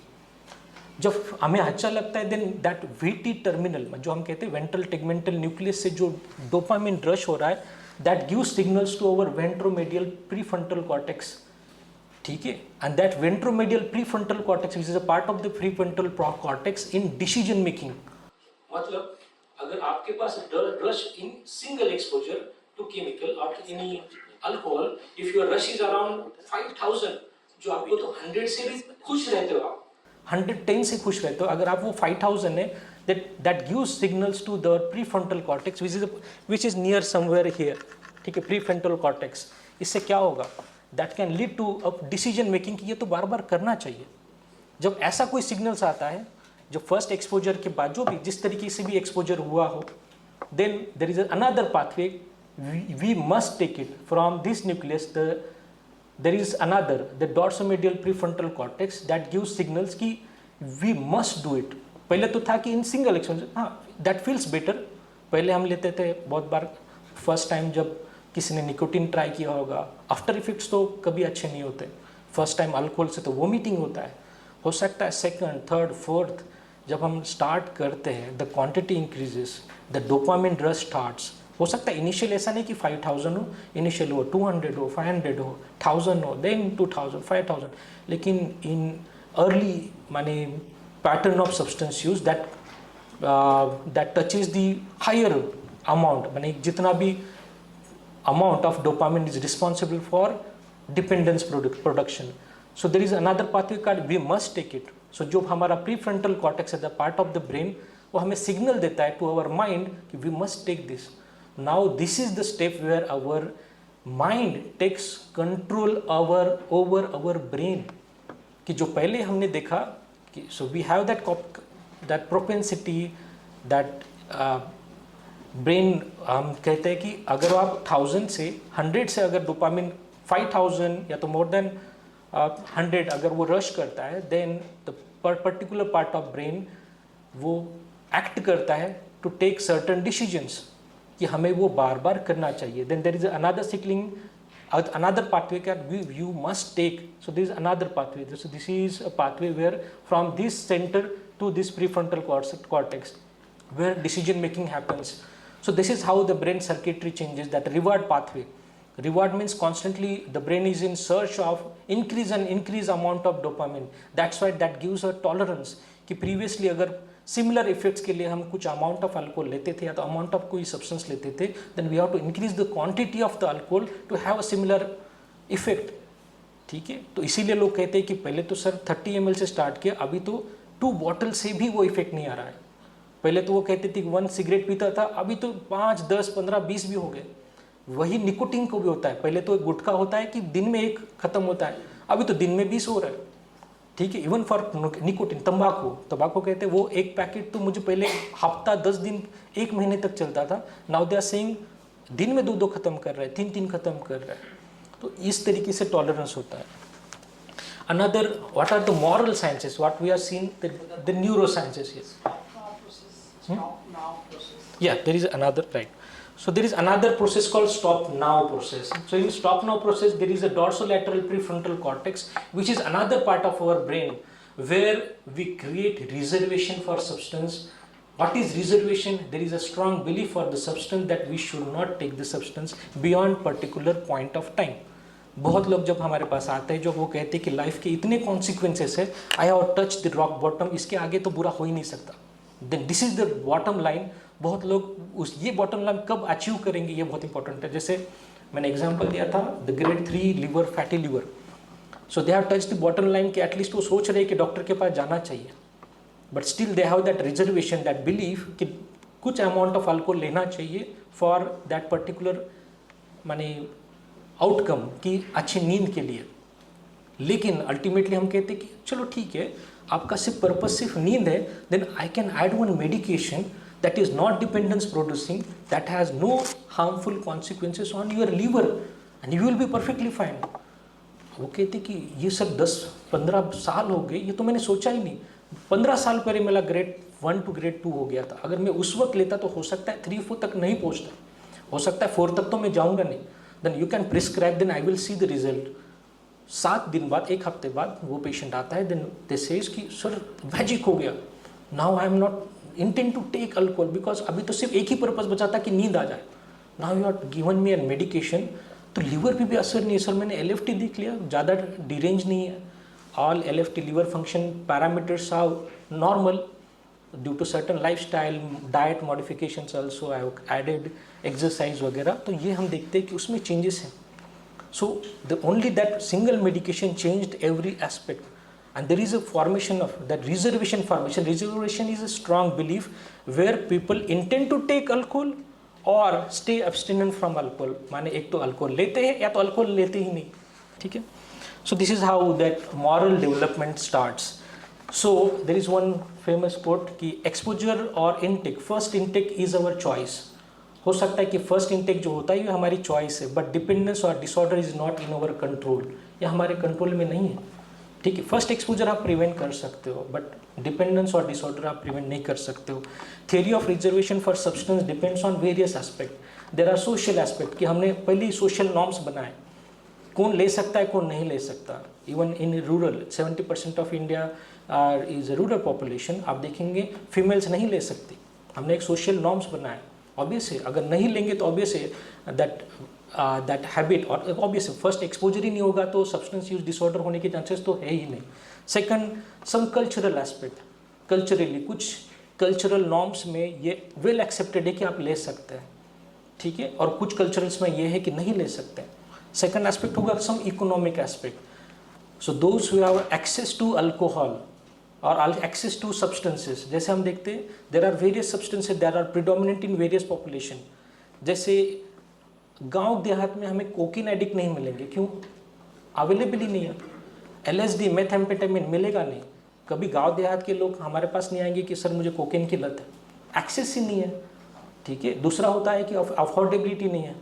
जब हमें अच्छा लगता है, then that VT terminal, जो हम कहते हैं ventral tegmental nucleus से जो dopamine rush हो रहा है, that gives signals to our ventromedial prefrontal cortex. ठीक है. And that ventromedial prefrontal cortex, which is a part of the prefrontal cortex in decision making. मतलब अगर आपके पास rush in single exposure to chemical or to any alcohol, if your rush is around 5000, जो आपको तो 100 से भी खुश रहते हो, आप 110 से खुश रहते हो, अगर आप वो 5000 है, that gives signals to the prefrontal cortex, which is near somewhere here. ठीक है. prefrontal cortex. इससे क्या होगा? That can lead to a decision making कि ये तो बार बार करना चाहिए. जब ऐसा कोई सिग्नल्स आता है, जो फर्स्ट एक्सपोजर के बाद जो भी जिस तरीके से भी एक्सपोजर हुआ हो, then there is another pathway. We must take it from this nucleus. There is another, the dorsomedial prefrontal cortex, that gives signals कि we must do it. पहले तो था कि इन सिंगल एक्सपोजर, हाँ दैट फील्स बेटर. पहले हम लेते थे बहुत बार, फर्स्ट टाइम जब किसी ने निकोटिन ट्राई किया होगा, आफ्टर इफेक्ट्स तो कभी अच्छे नहीं होते. फर्स्ट टाइम अल्कोहल से तो वोमिटिंग होता है. हो सकता है सेकंड, थर्ड, फोर्थ जब हम स्टार्ट करते हैं, the quantity increases, the dopamine rush starts. हो सकता है इनिशियल ऐसा नहीं कि 5000 हो, इनिशियल हो 200 हो, 500 हो, 1000 हो, देन 2000, 5000. लेकिन इन अर्ली माने pattern of substance use that touches the higher amount, माने जितना भी amount of dopamine is responsible for dependence production. So there is another pathway called we must take it. So जो हमारा prefrontal cortex है, the part of the brain, वो हमें signal देता है to our mind कि we must take this. Now this is the step where our mind takes control over our brain, कि जो पहले हमने देखा कि so we have that propensity that brain, हम कहते हैं कि अगर आप 1000 से 100 से अगर डोपामिन 5000 या तो मोर देन 100 अगर वो रश करता है, then the particular part of brain वो एक्ट करता है टू टेक सर्टन डिसीजंस कि हमें वो बार बार करना चाहिए. Then there is another signalling, another pathway that you must take. So this is another pathway. This is a pathway where from this center to this prefrontal cortex where decision making happens. So this is how the brain circuitry changes, that reward pathway. Reward means constantly the brain is in search of increase amount of dopamine. That's why that gives a tolerance कि previously अगर similar effects के लिए हम कुछ amount of alcohol लेते थे या तो अमाउंट ऑफ कोई सब्सटेंस लेते थे, then we have to increase the quantity of the alcohol to have a similar effect. ठीक है, तो इसीलिए लोग कहते हैं कि पहले तो सर 30 ml से स्टार्ट किया, अभी तो 2 बॉटल से भी वो इफेक्ट नहीं आ रहा है. पहले तो वो कहते थे कि 1 सिगरेट पीता था, अभी तो 5, 10, 15, 20 भी हो गए. वही निकोटीन को भी होता है, पहले तो एक गुटखा होता है कि दिन में 1 खत्म होता है, अभी तो दिन में 20 हो रहा है. ठीक है, इवन फॉर निकोटिन, तंबाकू कहते हैं वो एक पैकेट तो मुझे पहले हफ्ता 10 दिन 1 महीने तक चलता था, नाउ दे आर सेइंग दिन में 2 खत्म कर रहा है, 3 खत्म कर रहा है. तो इस तरीके से टॉलरेंस होता है. Another what are the moral sciences, what we are seeing the neuro sciences. Yes, yeah, there is another, right. So there is another process called stop now process. So in stop now process there is a dorsolateral prefrontal cortex, which is another part of our brain where we create reservation for substance. What is reservation? There is a strong belief for the substance that we should not take the substance beyond particular point of time. बहुत लोग जब हमारे पास आते हैं जो वो कहते हैं कि लाइफ के इतने कॉन्सिक्वेंसेस है, I have touch the rock bottom, इसके आगे तो बुरा हो ही नहीं सकता. Then this is the bottom line. बहुत लोग उस ये बॉटम लाइन कब अचीव करेंगे ये बहुत इंपॉर्टेंट है. जैसे मैंने एग्जांपल दिया था the grade 3 liver, fatty liver. So they have touch the bottom line कि एटलीस्ट वो सोच रहे हैं कि डॉक्टर के पास जाना चाहिए, but still they have that reservation, that belief कि कुछ अमाउंट ऑफ अल्कोहल लेना चाहिए फॉर दैट पर्टिकुलर माने आउटकम की अच्छी नींद के लिए. लेकिन अल्टीमेटली हम कहते हैं कि चलो ठीक है, आपका सिर्फ पर्पस सिर्फ नींद है, then I can add one medication that is not dependence producing, that has no harmful consequences on your liver and you will be perfectly fine. वो कहते कि ये सब 10-15 साल हो गए, ये तो मैंने सोचा ही नहीं. 15 साल पहले मेरा ग्रेड 1 to ग्रेड 2 हो गया था. अगर मैं उस वक्त लेता तो हो सकता है 3-4 तक नहीं पहुँचता, हो सकता है 4 तक तो मैं जाऊँगा नहीं. Then you can prescribe, then I will see the result. 7 दिन बाद, 1 हफ्ते बाद वो पेशेंट आता है, देन दे सेज कि सर मैजिक हो गया, now I am not intent to take alcohol because अभी तो सिर्फ एक ही पर्पस बचा था कि नींद आ जाए. Now you are given me an medication, तो लीवर पे भी असर नहीं है. सर मैंने LFT देख लिया, ज़्यादा डिरेंज नहीं है. All LFT liver function parameters are normal due to certain lifestyle, diet modifications also, I have added exercise वगैरह. तो ये हम देखते हैं कि उसमें चेंजेस हैं. So the only that single medication changed every aspect. And there is a formation of that reservation formation. Reservation is a strong belief where people intend to take alcohol or stay abstinent from alcohol. माने एक तो alcohol लेते हैं या तो alcohol लेते ही नहीं. ठीक है. So this is how that moral development starts. So there is one famous quote कि exposure or intake, first intake is our choice. हो सकता है कि फर्स्ट इंटेक जो होता है ये हमारी चॉइस है, बट डिपेंडेंस और disorder is not in our control. ये हमारे कंट्रोल में नहीं है. ठीक है, फर्स्ट एक्सपोजर आप प्रिवेंट कर सकते हो, बट डिपेंडेंस और डिसऑर्डर आप प्रिवेंट नहीं कर सकते हो. Theory of reservation for substance depends on various aspect. There are social aspect कि हमने पहले सोशल नॉर्म्स बनाए, कौन ले सकता है कौन नहीं ले सकता. Even in rural 70% of India is rural population. आप देखेंगे फीमेल्स नहीं ले सकती. हमने एक सोशल नॉर्म्स बनाए. ऑब्वियस है अगर नहीं लेंगे तो ऑब्वियस है दैट हैबिट, और ऑब्वियस फर्स्ट एक्सपोजर ही नहीं होगा तो सब्सटेंस यूज डिसऑर्डर होने के चांसेस तो है ही नहीं. सेकंड, सम कल्चरल एस्पेक्ट, कल्चरली कुछ कल्चरल नॉर्म्स में ये वेल एक्सेप्टेड है कि आप ले सकते हैं. ठीक है, और कुछ कल्चरल्स में ये है कि नहीं ले सकते. सेकंड एस्पेक्ट होगा some economic aspect. So those who have access to alcohol और एक्सेस टू सब्सटेंसेस, जैसे हम देखते हैं there are various substances that are predominant in various population. जैसे गांव देहात में हमें कोकीन एडिक्ट नहीं मिलेंगे, क्यों? अवेलेबल ही नहीं है। LSD मेथेम्फेटामिन मिलेगा नहीं। कभी गांव देहात के लोग हमारे पास नहीं आएंगे कि सर मुझे कोकीन की लत है, एक्सेस ही नहीं है, ठीक है। दूसरा होता है कि अफोर्डेबिलिटी नहीं है।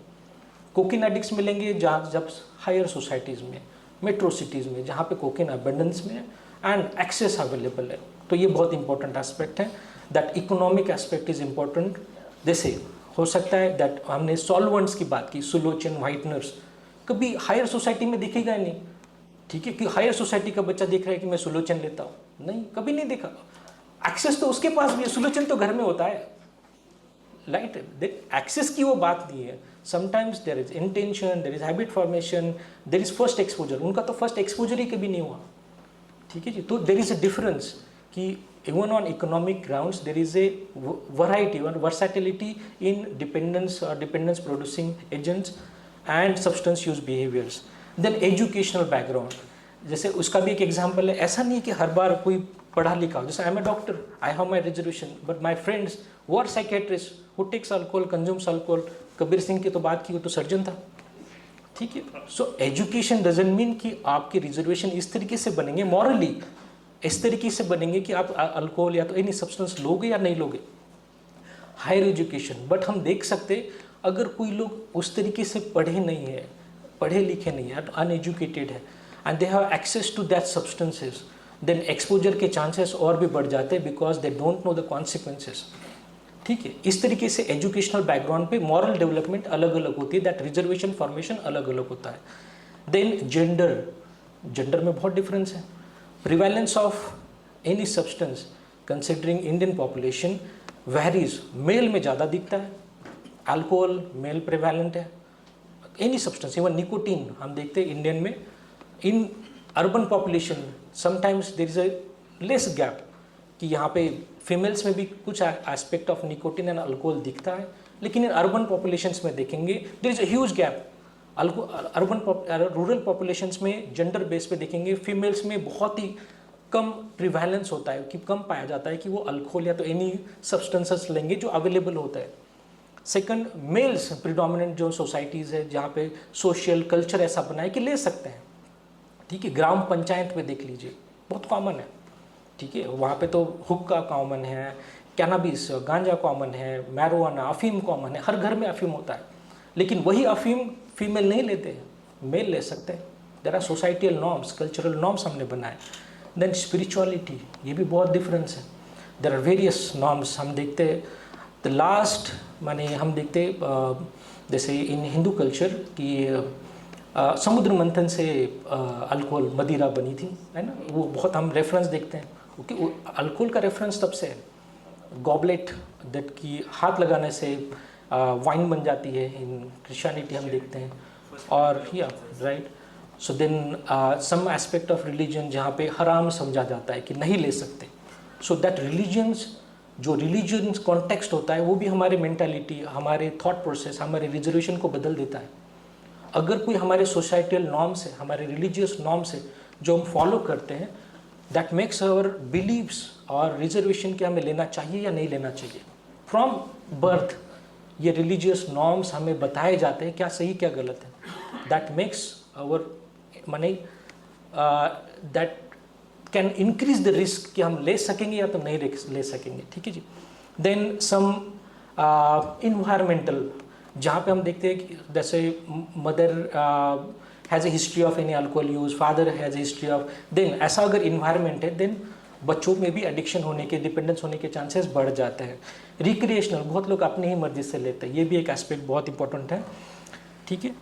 कोकीन एडिक्ट्स मिलेंगे जब हायर सोसाइटीज़ में, मेट्रो सिटीज़ में, जहाँ पे कोकीन अबंडेंस में है एंड एक्सेस अवेलेबल है। तो ये बहुत इंपॉर्टेंट एस्पेक्ट है, that economic aspect is important. जैसे हो सकता है दैट हमने सॉल्वेंट्स की बात की, सुलोचन, व्हाइटनर्स, कभी हायर सोसाइटी में दिखेगा ही नहीं, ठीक है। कि हायर सोसाइटी का बच्चा देख रहा है कि मैं सुलोचन लेता हूँ, नहीं, कभी नहीं देखा। एक्सेस तो उसके पास भी है, सुलोचन तो घर में होता है, राइट। एक्सेस की वो बात नहीं है। Sometimes there is intention, there is habit formation, there is first exposure. उनका तो फर्स्ट एक्सपोजर ही कभी नहीं हुआ, ठीक है जी। तो देयर इज अ डिफरेंस कि even on economic grounds there is a variety or versatility in dependence producing agents and substance use behaviors. Then educational background, जैसे उसका भी एक एग्जाम्पल है। ऐसा नहीं कि हर बार कोई पढ़ा लिखा हो, जैसे I am a doctor, I have my reservation, but my friends वो are psychiatrist who takes alcohol, consumes alcohol. Kabir Singh की तो बात की, वो तो सर्जन था, ठीक है। सो एजुकेशन डजंट मीन कि आपके रिजर्वेशन इस तरीके से बनेंगे, मॉरली इस तरीके से बनेंगे कि आप अल्कोहल या तो एनी सब्सटेंस लोगे या नहीं लोगे। हायर एजुकेशन, बट हम देख सकते अगर कोई लोग उस तरीके से पढ़े नहीं है, पढ़े लिखे नहीं है, अनएजुकेटेड है and they have access to that substances, then exposure के चांसेस और भी बढ़ जाते हैं because they don't know the consequences, ठीक है। इस तरीके से एजुकेशनल बैकग्राउंड पे मॉरल डेवलपमेंट अलग अलग होती है, दैट रिजर्वेशन फॉर्मेशन अलग अलग होता है। देन जेंडर में बहुत डिफरेंस है। Prevalence of any substance considering Indian population varies. Male में ज़्यादा दिखता है, अल्कोहल मेल प्रिवेलेंट है, एनी सब्सटेंस, इवन निकोटीन हम देखते हैं इंडियन में। In urban population sometimes there is a less gap कि यहाँ पे फीमेल्स में भी कुछ aspect of nicotine and alcohol दिखता है, लेकिन इन अर्बन पॉपुलेशंस में देखेंगे there is a huge gap. Urban rural populations में जेंडर बेस पे देखेंगे, फीमेल्स में बहुत ही कम प्रिवेलेंस होता है, कि कम पाया जाता है कि वो अल्कोहल या तो एनी सब्सटेंसेस लेंगे जो अवेलेबल होता है। सेकंड, मेल्स प्रिडोमिनेंट जो सोसाइटीज़ है जहाँ पे सोशल कल्चर ऐसा बना है कि ले सकते हैं, ठीक है। ग्राम पंचायत में देख लीजिए, बहुत कॉमन है, ठीक है। वहाँ पे तो हुक्का कॉमन है, कैनाबिस गांजा कॉमन है, मैरिजुआना अफीम कॉमन है, हर घर में अफीम होता है, लेकिन वही अफीम फीमेल नहीं लेते हैं, मेल ले सकते हैं। There are societal norms, cultural norms हमने बनाए। देन स्पिरिचुअलिटी, ये भी बहुत डिफरेंस है। देयर आर वेरियस नॉर्म्स हम देखते हैं। द लास्ट माने हम देखते जैसे इन हिंदू कल्चर कि समुद्र मंथन से अल्कोहल मदिरा बनी थी, है ना, वो बहुत हम रेफरेंस देखते हैं। ओके, अल्कोहल का रेफरेंस तब से है। गॉबलेट दैट की हाथ लगाने से वाइन बन जाती है, इन क्रिश्चियनिटी हम देखते हैं। और या right, so then some aspect of religion जहाँ पे हराम समझा जाता है कि नहीं ले सकते। सो दैट रिलीजन्स, जो रिलीजन कॉन्टेक्स्ट होता है वो भी हमारे मेंटालिटी, हमारे थॉट प्रोसेस, हमारे रिजर्वेशन को बदल देता है। अगर कोई हमारे सोसाइटल नॉर्म्स है, हमारे रिलीजियस नॉर्म्स है जो हम फॉलो करते हैं, दैट मेक्स आवर बिलीव्स और रिजर्वेशन के हमें लेना चाहिए या नहीं लेना चाहिए। फ्रॉम बर्थ ये रिलीजियस नॉर्म्स हमें बताए जाते हैं क्या सही क्या गलत है। दैट मेक्स आवर माने that can increase the risk कि हम ले सकेंगे या तो नहीं ले सकेंगे, ठीक है जी। देन सम इन्वायरमेंटल, जहाँ पे हम देखते हैं कि जैसे mother has a history of any alcohol use, father has a history of, then ऐसा अगर इन्वायरमेंट है देन बच्चों में भी एडिक्शन होने के, डिपेंडेंस होने के चांसेस बढ़ जाते हैं। रिक्रिएशनल, बहुत लोग अपनी ही मर्जी से लेते हैं, ये भी एक एस्पेक्ट बहुत इंपॉर्टेंट है, ठीक है।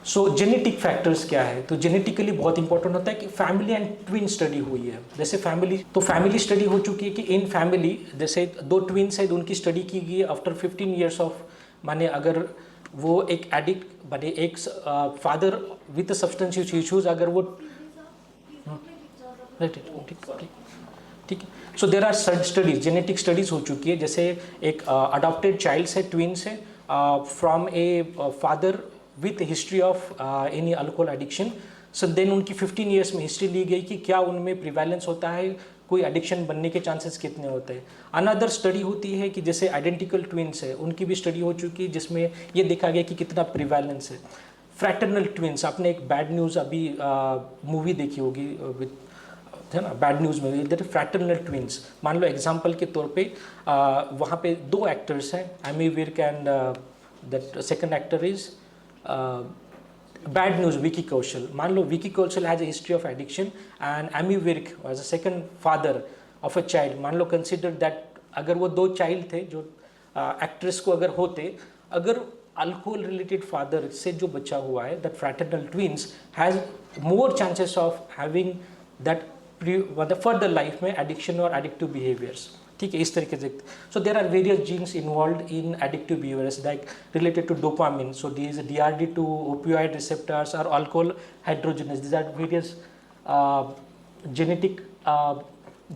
सो जेनेटिक फैक्टर्स क्या है, तो जेनेटिकली बहुत इंपॉर्टेंट होता है कि फैमिली एंड ट्विन स्टडी हुई है। जैसे फैमिली स्टडी हो चुकी है कि इन फैमिली जैसे 2 ट्विन्स है, उनकी स्टडी की गई है आफ्टर 15 ईयर्स ऑफ, माने अगर वो एक एडिक्ट बने, एक फादर विद सब्सटेंस इश्यूज, अगर वो ठीक है। So there are studies, genetic studies हो चुकी है। जैसे एक अडॉप्टेड चाइल्ड है, ट्विन्स है, from a father with history of any alcohol addiction. So then उनकी 15 ईयर्स में हिस्ट्री ली गई कि क्या उनमें प्रिवेलेंस होता है कोई एडिक्शन बनने के चांसेस कितने होते हैं। अनदर स्टडी होती है कि जैसे आइडेंटिकल ट्विंस है, उनकी भी स्टडी हो चुकी है जिसमें ये देखा गया कि कितना प्रिवेलेंस है। फ्रैटर्नल ट्विंस, आपने एक बैड न्यूज़ अभी मूवी देखी होगी विद, है ना, बैड न्यूज़ में इधर फ्रैटर्नल ट्विंस, मान लो एग्जांपल के तौर पे वहाँ पे 2 एक्टर्स हैं, Ammy Virk and that second actor is Bad Newz Vicky Kaushal. मान लो Vicky Kaushal has a history of addiction and Ammy Virk was a second father of a child. मान लो कंसिडर दैट अगर वो 2 चाइल्ड थे जो एक्ट्रेस को अगर होते, अगर अल्कोहल रिलेटेड फादर से जो बच्चा हुआ है, that fraternal twins has more chances of having that मतलब फर्दर लाइफ में एडिक्शन और एडिक्टिव बिहेवियर्स। ठीक है, इस तरीके से। So there are various genes involve in addictive behaviours like related to dopamine, so these DRD2, opioid receptors or alcohol hydrogenase, these are various genetic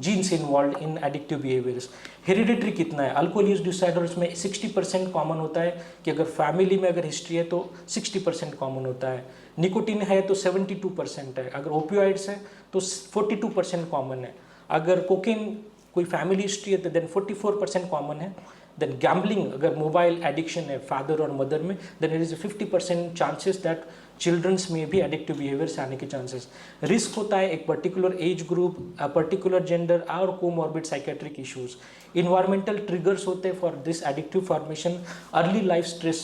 genes involved in addictive behaviors. Hereditary कितना है? Alcohol use disorders में 60% common होता है कि अगर family में अगर history है तो 60% कॉमन होता है। निकोटीन है तो 72% है, अगर ओपियोइड्स है तो 42% कॉमन है, अगर कोकेन कोई फैमिली हिस्ट्री है तो देन 44% कॉमन है। देन गैम्बलिंग, अगर मोबाइल एडिक्शन है फादर और मदर में, then it is 50% chances that childrens में भी एडिक्टिव बिहेवियर्स आने के चांसेस। रिस्क होता है एक particular age group, particular gender और comorbid psychiatric issues. Environmental triggers होते हैं for this addictive formation, early life stress,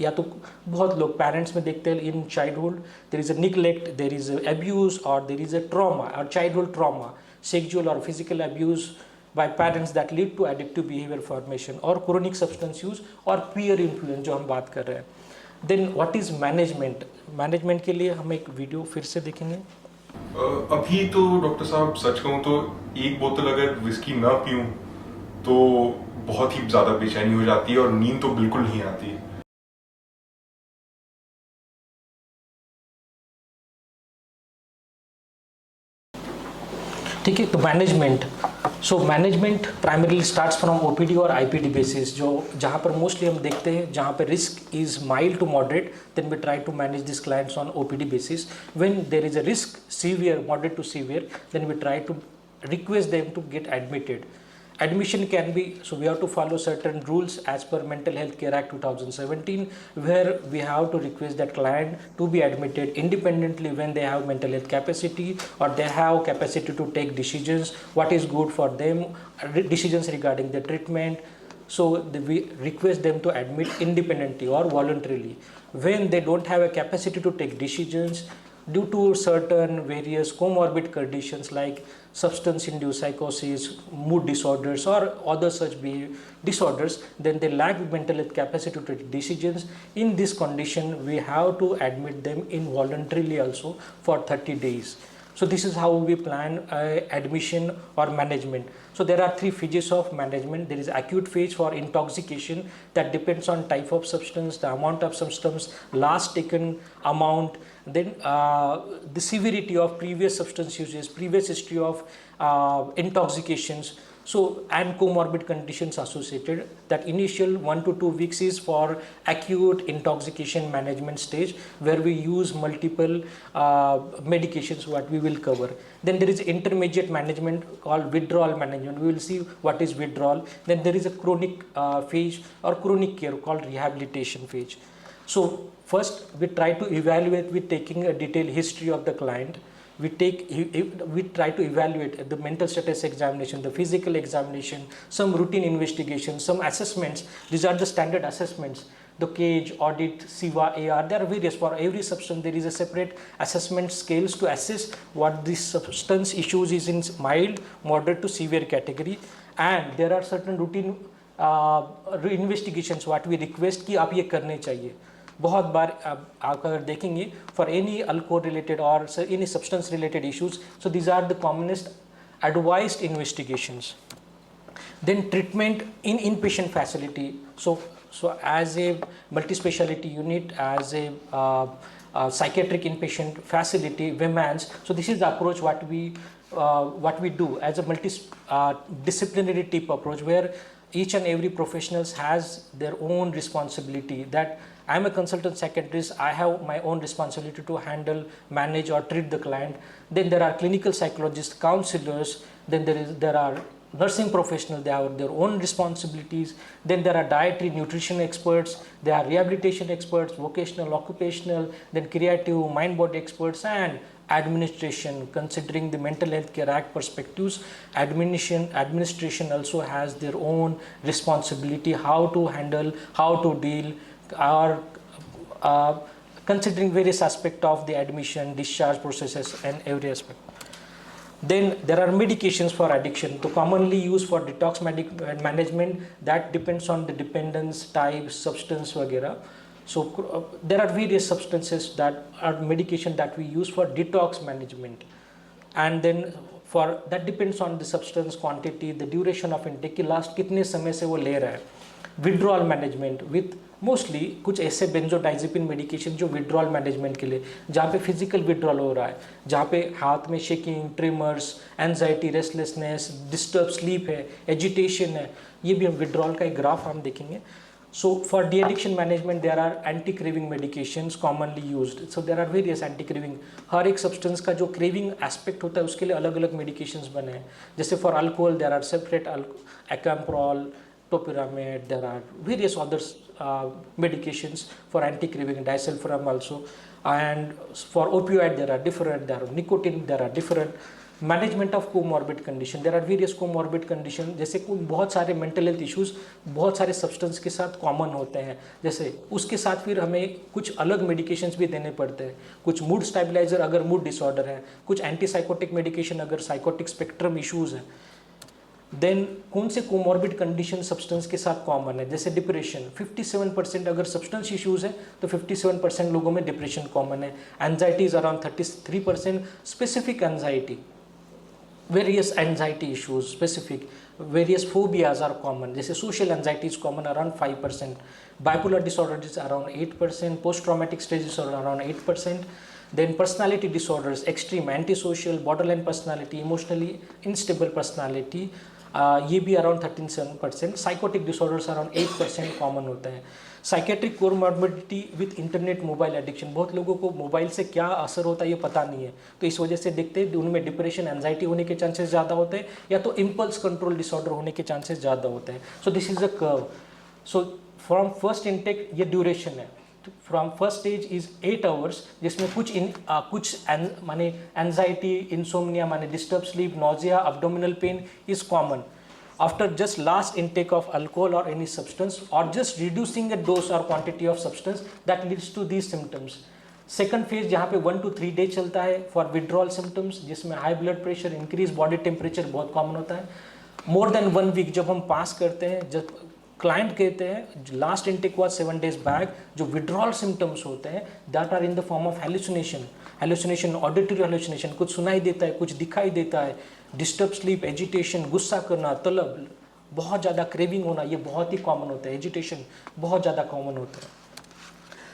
या तो बहुत लोग पेरेंट्स में देखते हैं in childhood there is a neglect, there is abuse और देर इज़ अ ट्रॉमा और childhood trauma, sexual or physical abuse by parents that lead to addictive behavior formation, और chronic substance use और peer influence जो हम बात कर रहे हैं। Then what is management? Management के लिए हम एक वीडियो फिर से देखेंगे।
अभी तो डॉक्टर साहब सच कहूँ तो एक बोतल अगर विस्की ना पीऊँ तो बहुत ही ज़्यादा बेचैनी हो जाती है और नींद तो बिल्कुल नहीं आती।
ठीक है, तो management, so management primarily starts from OPD और IPD बेसिस, जो जहाँ पर मोस्टली हम देखते हैं जहाँ पर risk is mild to moderate, then we try to manage this clients on OPD basis. When there is a risk severe, moderate to severe, then we try to request them to get admitted. Admission can be, so we have to follow certain rules as per Mental Health Care Act 2017, where we have to request that client to be admitted independently when they have mental health capacity or they have capacity to take decisions, what is good for them, decisions regarding the treatment. So we request them to admit independently or voluntarily. When they don't have a capacity to take decisions due to certain various comorbid conditions like substance induced psychosis, mood disorders or other such disorders, then they lack mental health capacity to take decisions. In this condition we have to admit them involuntarily also for 30 days. So this is how we plan admission or management. So there are 3 phases of management. There is acute phase for intoxication, that depends on type of substance, the amount of substance, last taken amount, then the severity of previous substance uses, previous history of intoxications, so and comorbid conditions associated. That initial 1 to 2 weeks is for acute intoxication management stage, where we use multiple medications what we will cover. Then there is intermediate management called withdrawal management. We will see what is withdrawal. Then there is a chronic phase or chronic care called rehabilitation phase. So first we try to evaluate with taking a detailed history of the client. We try to evaluate the mental status examination, the physical examination, some routine investigation, some assessments. These are the standard assessments. The CAGE, audit, SIVA, AR, there are various. For every substance there is a separate assessment scales to assess what this substance issues is in mild, moderate to severe category. And there are certain routine investigations what we request कि आप ये करने चाहिए. बहुत बार आप अगर देखेंगे for any alcohol related और any substance related issues, so these are the commonest advised investigations. Then treatment in inpatient facility, so as a multi-speciality unit, as a psychiatric inpatient facility, WIMANS, so this is the approach what we do as a multi-disciplinary type approach, where each and every professionals has their own responsibility, that I'm a consultant psychiatrist, I have my own responsibility to handle, manage or treat the client. Then there are clinical psychologists, counselors, then there are nursing professionals, they have their own responsibilities. Then there are dietary nutrition experts, there are rehabilitation experts, vocational, occupational, then creative, mind body experts, and administration. Considering the Mental Health Care Act perspectives, administration also has their own responsibility, how to handle, how to deal, or considering various aspects of the admission, discharge processes and every aspect. Then there are medications for addiction, so commonly used for detox management. That depends on the dependence type, substance वगैरह. So there are various substances that are medication that we use for detox management, and then for that depends on the substance quantity, the duration of intake कि last कितने समय से वो ले रहा है. Withdrawal management with mostly कुछ ऐसे बेंजोडाइजेपिन मेडिकेशन जो विड्रॉल मैनेजमेंट के लिए, जहाँ पे फिजिकल विड्रॉल हो रहा है, जहाँ पे हाथ में shaking, trimmers, anxiety, restlessness, disturb sleep है, एजिटेशन है, ये भी हम विड्रॉल का एक ग्राफ हम देखेंगे. So for de addiction management there are anti craving medications commonly used. So there are various anti craving. हर एक सब्सटेंस का जो क्रेविंग एस्पेक्ट होता है उसके लिए अलग अलग मेडिकेशंस बने हैं. जैसे for alcohol there are separate एक्amprol, topiramate, there are various other medications for anti-craving, disulfiram also, and for opioid there are different, there are nicotine, there are different. Management of comorbid condition, there are various comorbid condition, जैसे बहुत सारे mental health issues बहुत सारे substance के साथ common होते हैं, जैसे उसके साथ फिर हमें कुछ अलग medications भी देने पड़ते हैं. कुछ mood stabilizer अगर mood disorder है, कुछ antipsychotic medication अगर psychotic spectrum issues है. देन कौन से कोमॉर्बिड कंडीशन सब्सटेंस के साथ कॉमन है, जैसे डिप्रेशन. 57% अगर सब्सटेंस इश्यूज है तो 57% लोगों में डिप्रेशन कॉमन है. Anxiety is around 33%. Specific anxiety, various anxiety issues, specific various phobias are common, जैसे social anxiety is common around 5%. Bipolar disorder is around 8%. Post traumatic stress disorder around 8%. Then personality disorders, extreme antisocial, borderline personality, emotionally unstable personality, ये भी around 13% psychotic disorders around 8% common होता है. Psychiatric comorbidity with internet mobile addiction, बहुत लोगों को mobile से क्या असर होता है ये पता नहीं है, तो इस वजह से देखते हैं उनमें डिप्रेशन, एंजाइटी होने के चांसेस ज़्यादा होते हैं, या तो इम्पल्स कंट्रोल डिसऑर्डर होने के चांसेस ज़्यादा होते हैं. So this is a curve. So from first intake ये ड्यूरेशन है. From first stage is 8 hours, जिसमें कुछ माने एंजाइटी, इंसोमनिया माने disturb sleep, nausea, abdominal pain is common. After just last intake of alcohol और एनी सब्सटेंस और just reducing the dose और quantity of substance that leads to these symptoms. Second phase जहाँ पे 1 to 3 days चलता है for withdrawal symptoms, जिसमें high blood pressure, increase body temperature बहुत common होता है. मोर देन 1 week जब हम पास करते हैं, जब क्लाइंट कहते हैं लास्ट इनटेक हुआ 7 days बैक, जो विड्रॉल सिम्टम्स होते हैं that are in the form of hallucination, auditory hallucination, कुछ सुनाई देता है, कुछ दिखाई देता है, डिस्टर्ब स्लीप, एजिटेशन, गुस्सा करना, तलब, बहुत ज़्यादा क्रेविंग होना, ये बहुत ही कॉमन होता है. एजिटेशन बहुत ज़्यादा कॉमन होता है.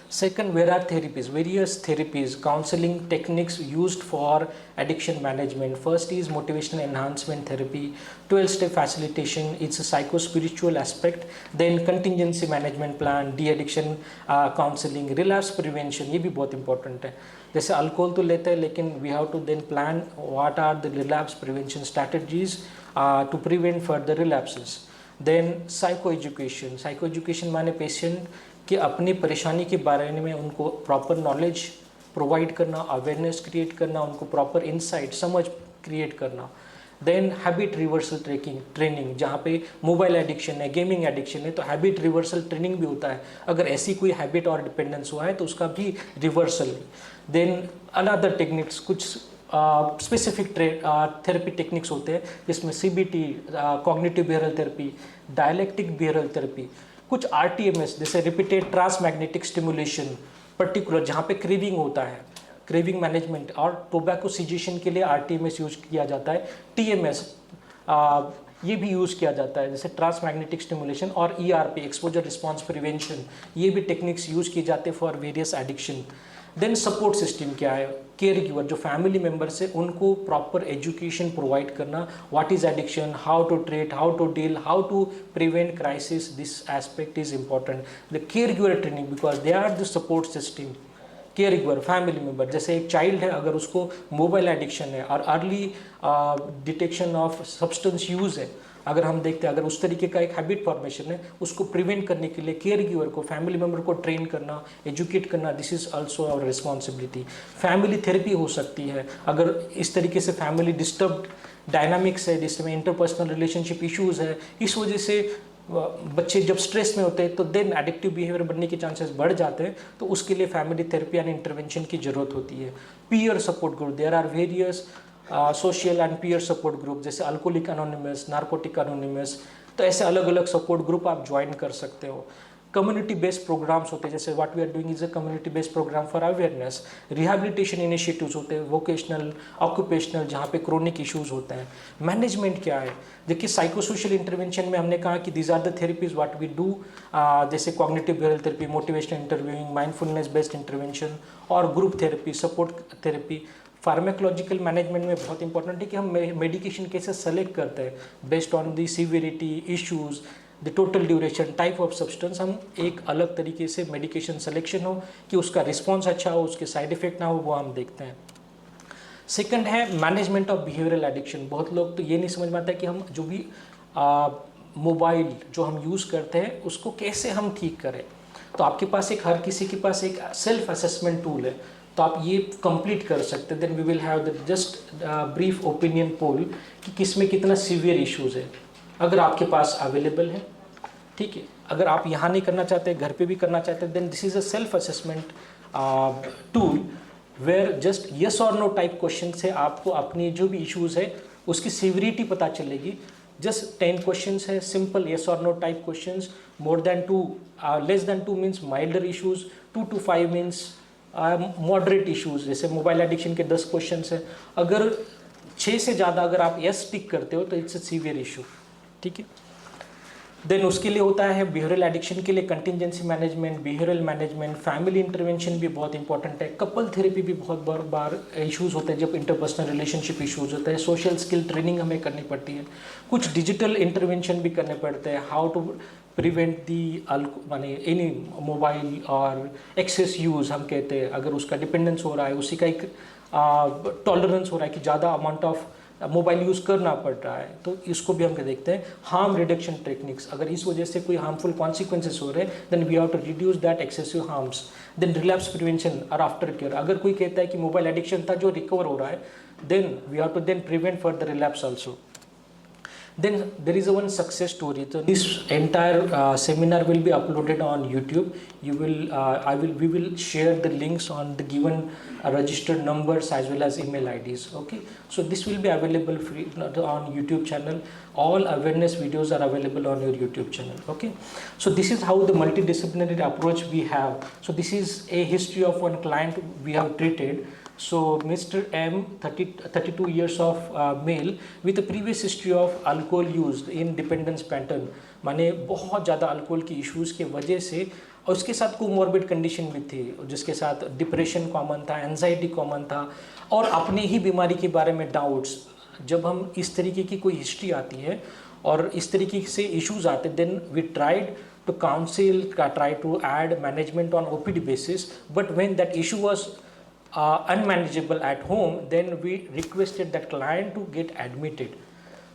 Second, where are therapies? Various therapies, counseling techniques used for addiction management. First is motivational enhancement therapy, 12-step facilitation, it's a psycho-spiritual aspect. Then contingency management plan, de-addiction counseling, relapse prevention, ये भी बहुत important है. जैसे alcohol तो लेते हैं, लेकिन we have to then plan what are the relapse prevention strategies to prevent further relapses. Then psychoeducation माने patient कि अपनी परेशानी के बारे में उनको प्रॉपर नॉलेज प्रोवाइड करना, अवेयरनेस क्रिएट करना, उनको प्रॉपर इंसाइट, समझ क्रिएट करना. देन हैबिट रिवर्सल ट्रेनिंग, जहाँ पे मोबाइल एडिक्शन है, गेमिंग एडिक्शन है, तो हैबिट रिवर्सल ट्रेनिंग भी होता है. अगर ऐसी कोई हैबिट और डिपेंडेंस हुआ है तो उसका भी रिवर्सल. देन अनदर टेक्निक्स, कुछ स्पेसिफिक थेरेपी टेक्निक्स होते हैं, जिसमें CBT, cognitive behavioural therapy, dialectic behavioural therapy, कुछ RTMS जैसे repeated trans magnetic stimulation, particular जहाँ पे क्रेविंग होता है, क्रेविंग मैनेजमेंट, और टोबैको सिजेशन के लिए RTMS यूज किया जाता है. TMS ये भी यूज़ किया जाता है, जैसे ट्रांस मैग्नेटिक स्टिमुलेशन, और ERP, एक्सपोजर रिस्पॉन्स प्रिवेंशन, ये भी टेक्निक्स यूज किए जाते हैं for various addiction. Then support system क्या है, केयर गिवर जो फैमिली मेम्बर्स है उनको प्रॉपर एजुकेशन प्रोवाइड करना, what is addiction, how to treat, how to deal, how to prevent crisis, this aspect is important. The care giver training because they are the support system. Care giver family member, जैसे एक child है अगर उसको mobile addiction है और early detection of substance use है, अगर हम देखते हैं अगर उस तरीके का एक हैबिट फॉर्मेशन है, उसको प्रिवेंट करने के लिए केयर गिवर को, फैमिली मेम्बर को ट्रेन करना, एजुकेट करना, this is also our responsibility. Family therapy हो सकती है अगर इस तरीके से फैमिली डिस्टर्ब्ड डायनामिक्स है, जिसमें इंटरपर्सनल रिलेशनशिप इश्यूज़ है, इस वजह से बच्चे जब स्ट्रेस में होते हैं तो देन एडिक्टिव बिहेवियर बनने के चांसेस बढ़ जाते हैं. तो उसके लिए फैमिली थेरेपी एंड इंटरवेंशन की ज़रूरत होती है. Peer support group, there are various social and peer support group, जैसे अल्कोहलिक एनोनिमस, नार्कोटिक एनोनिमस, तो ऐसे अलग अलग सपोर्ट ग्रुप आप ज्वाइन कर सकते हो. कम्युनिटी बेस्ड प्रोग्राम्स होते हैं, जैसे what we are doing is a community based programme for awareness. Rehabilitation initiatives होते हैं, वोकेशनल, ऑक्यूपेशनल, जहाँ पे क्रोनिक इश्यूज होते हैं. मैनेजमेंट क्या है, देखिए साइकोसोशल इंटरवेंशन में हमने कहा कि these are the therapies what we do, जैसे cognitive behavioural therapy, motivational interviewing, mindfulness based intervention और group therapy, support therapy. Pharmacological management में बहुत इंपॉर्टेंट है कि हम मेडिकेशन कैसे सेलेक्ट करते हैं based on the severity, issues, the total duration, type of substance. हम एक अलग तरीके से मेडिकेशन सिलेक्शन हो कि उसका रिस्पॉन्स अच्छा हो, उसके साइड इफेक्ट ना हो, वो हम देखते हैं. सेकंड है मैनेजमेंट ऑफ बिहेवियरल एडिक्शन. बहुत लोग तो ये नहीं समझ में आता है कि हम जो भी मोबाइल जो हम यूज़ करते हैं उसको कैसे हम ठीक करें. तो आपके पास हर किसी के पास एक सेल्फ असेसमेंट टूल है, तो आप ये कंप्लीट कर सकते हैं. Then we will have the just brief opinion poll कि किस में कितना सीवियर इश्यूज़ है, अगर आपके पास अवेलेबल है, ठीक है. अगर आप यहाँ नहीं करना चाहते, घर पे भी करना चाहते हैं, then this is a self assessment tool where just yes और नो टाइप क्वेश्चन से आपको अपनी जो भी इश्यूज़ है उसकी सीवियरिटी पता चलेगी. जस्ट 10 क्वेश्चंस है, सिंपल यस और no type questions. More than 2, less than 2 means milder issues, 2 to 5 means moderate issues. जैसे मोबाइल एडिक्शन के 10 क्वेश्चन है, अगर 6 से ज़्यादा अगर आप यस टिक करते हो तो इट्स अ सीवियर इशू, ठीक है. देन उसके लिए होता है बिहेवियरल एडिक्शन के लिए contingency management, behavioural management, family intervention भी बहुत इंपॉर्टेंट है. कपल थेरेपी भी बहुत बार इश्यूज़ होते हैं जब इंटरपर्सनल रिलेशनशिप इश्यूज़ होते हैं. सोशल स्किल ट्रेनिंग हमें करनी पड़ती है. कुछ डिजिटल इंटरवेंशन भी करने पड़ते हैं, हाउ टू प्रिवेंट दी माने एनी मोबाइल और एक्सेस यूज़ हम कहते हैं. अगर उसका डिपेंडेंस हो रहा है, उसी का एक टॉलरेंस हो रहा है कि ज़्यादा अमाउंट ऑफ मोबाइल यूज़ करना पड़ रहा है, तो इसको भी हम देखते हैं. हार्म रिडक्शन टेक्निक्स, अगर इस वजह से कोई हार्मफुल कॉन्सिक्वेंसेस हो रहे हैं, then we have to reduce that excessive harms. Then relapse prevention और आफ्टर केयर, अगर कोई कहता है कि मोबाइल एडिक्शन था जो रिकवर हो रहा है, then we have to then prevent further relapse also. Then there is a one success story. So this entire seminar will be uploaded on YouTube. You will, we will share the links on the given registered numbers as well as email IDs. Okay. So this will be available free on YouTube channel. All awareness videos are available on your YouTube channel. Okay. So this is how the multidisciplinary approach we have. So this is a history of one client we have treated. So Mr. M, 32 years of male with a previous history of alcohol used in dependence pattern. माने बहुत ज़्यादा alcohol की issues की वजह से, और उसके साथ कोमॉर्बिड कंडीशन भी थी, जिसके साथ डिप्रेशन कॉमन था, एंजाइटी कॉमन था, और अपने ही बीमारी के बारे में डाउट्स. जब हम इस तरीके की कोई हिस्ट्री आती है और इस तरीके से इश्यूज़ आते, then we tried to counsel, try to add management on OPD basis, but when that issue was unmanageable at home, then we requested that client to get admitted.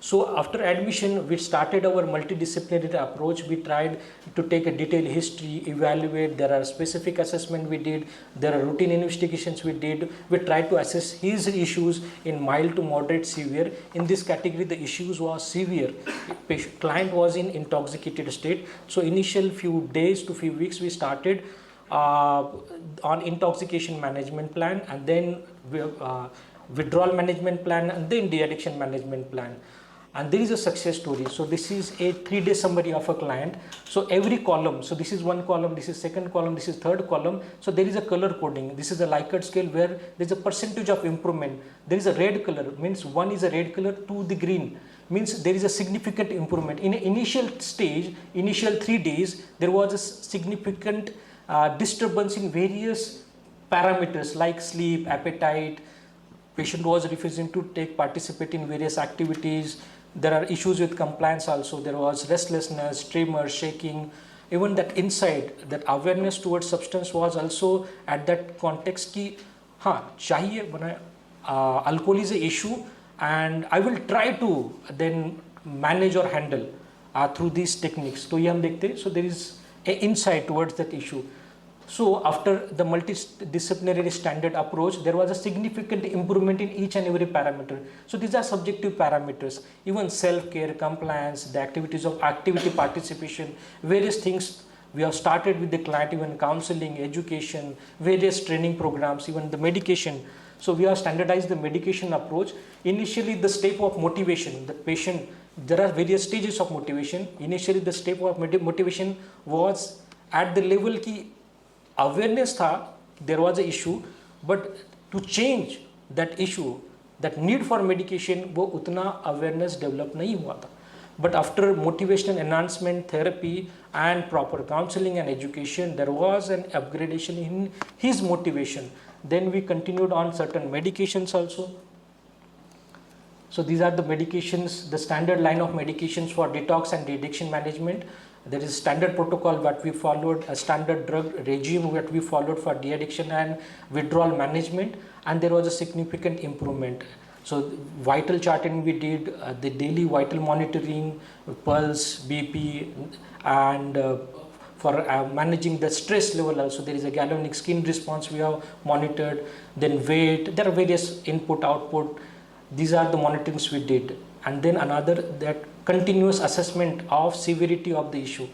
So after admission, we started our multidisciplinary approach. We tried to take a detailed history, evaluate. There are specific assessment we did. There are routine investigations we did. We tried to assess his issues in mild to moderate severe. In this category, the issues was severe. Client was in intoxicated state. So initial few days to few weeks, we started on intoxication management plan, and then withdrawal management plan, and then de-addiction management plan. And there is a success story. So this is a 3-day summary of a client. So every column, so this is one column, this is second column, this is third column. So there is a color coding. This is a Likert scale where there is a percentage of improvement. There is a red color, means 1 is a red color, 2 the green, means there is a significant improvement. In the initial stage, initial 3 days, there was a significant disturbance in various parameters like sleep, appetite. Patient was refusing to participate in various activities. There are issues with compliance also. There was restlessness, tremor, shaking. Even that insight, that awareness towards substance was also at that context कि हाँ चाहिए बना alcohol is a issue and I will try to then manage or handle through these techniques. तो ये हम देखते हैं. So there is a insight towards that issue. So after the multidisciplinary standard approach, there was a significant improvement in each and every parameter. So these are subjective parameters, even self-care, compliance, the activities of activity participation, various things. We have started with the client, even counseling, education, various training programs, even the medication. So we have standardized the medication approach. Initially the step of motivation, the patient, there are various stages of motivation. Initially the step of motivation was at the level की awareness था, there was a issue, but to change that issue, that need for medication, वो उतना awareness develop नहीं हुआ था. But after motivational enhancement therapy and proper counseling and education, there was an upgradation in his motivation. Then we continued on certain medications also. So these are the medications, the standard line of medications for detox and addiction management. There is standard protocol what we followed, a standard drug regime what we followed for de-addiction and withdrawal management, and there was a significant improvement. So vital charting we did, the daily vital monitoring, pulse, BP, and for managing the stress level also there is a galvanic skin response we have monitored, then weight, there are various input output. These are the monitorings we did. And then another, that continuous assessment of severity of the issue.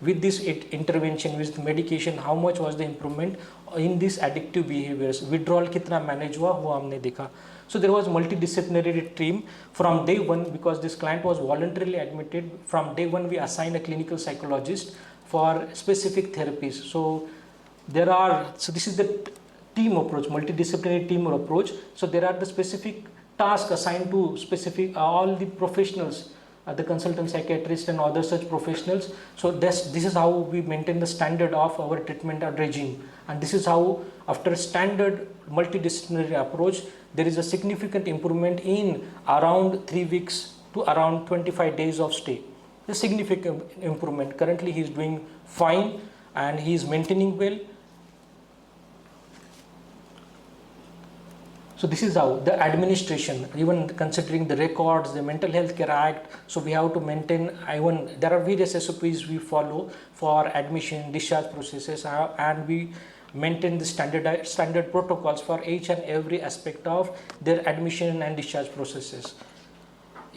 With this intervention, with medication, how much was the improvement in these addictive behaviors? Withdrawal kitna manage hua, wo humne dekha. So there was multidisciplinary team from day one, because this client was voluntarily admitted. From day one, we assigned a clinical psychologist for specific therapies. So this is the team approach, multidisciplinary team approach. So there are the specific tasks assigned to specific all the professionals, the consultant psychiatrists and other such professionals. So this is how we maintain the standard of our treatment regime, and this is how after standard multidisciplinary approach there is a significant improvement in around 3 weeks to around 25 days of stay. A significant improvement. Currently he is doing fine and he is maintaining well. So this is how the administration, even considering the records, the Mental Health Care Act, so we have to maintain, even there are various SOPs we follow for admission, discharge processes, and we maintain the standard protocols for each and every aspect of their admission and discharge processes.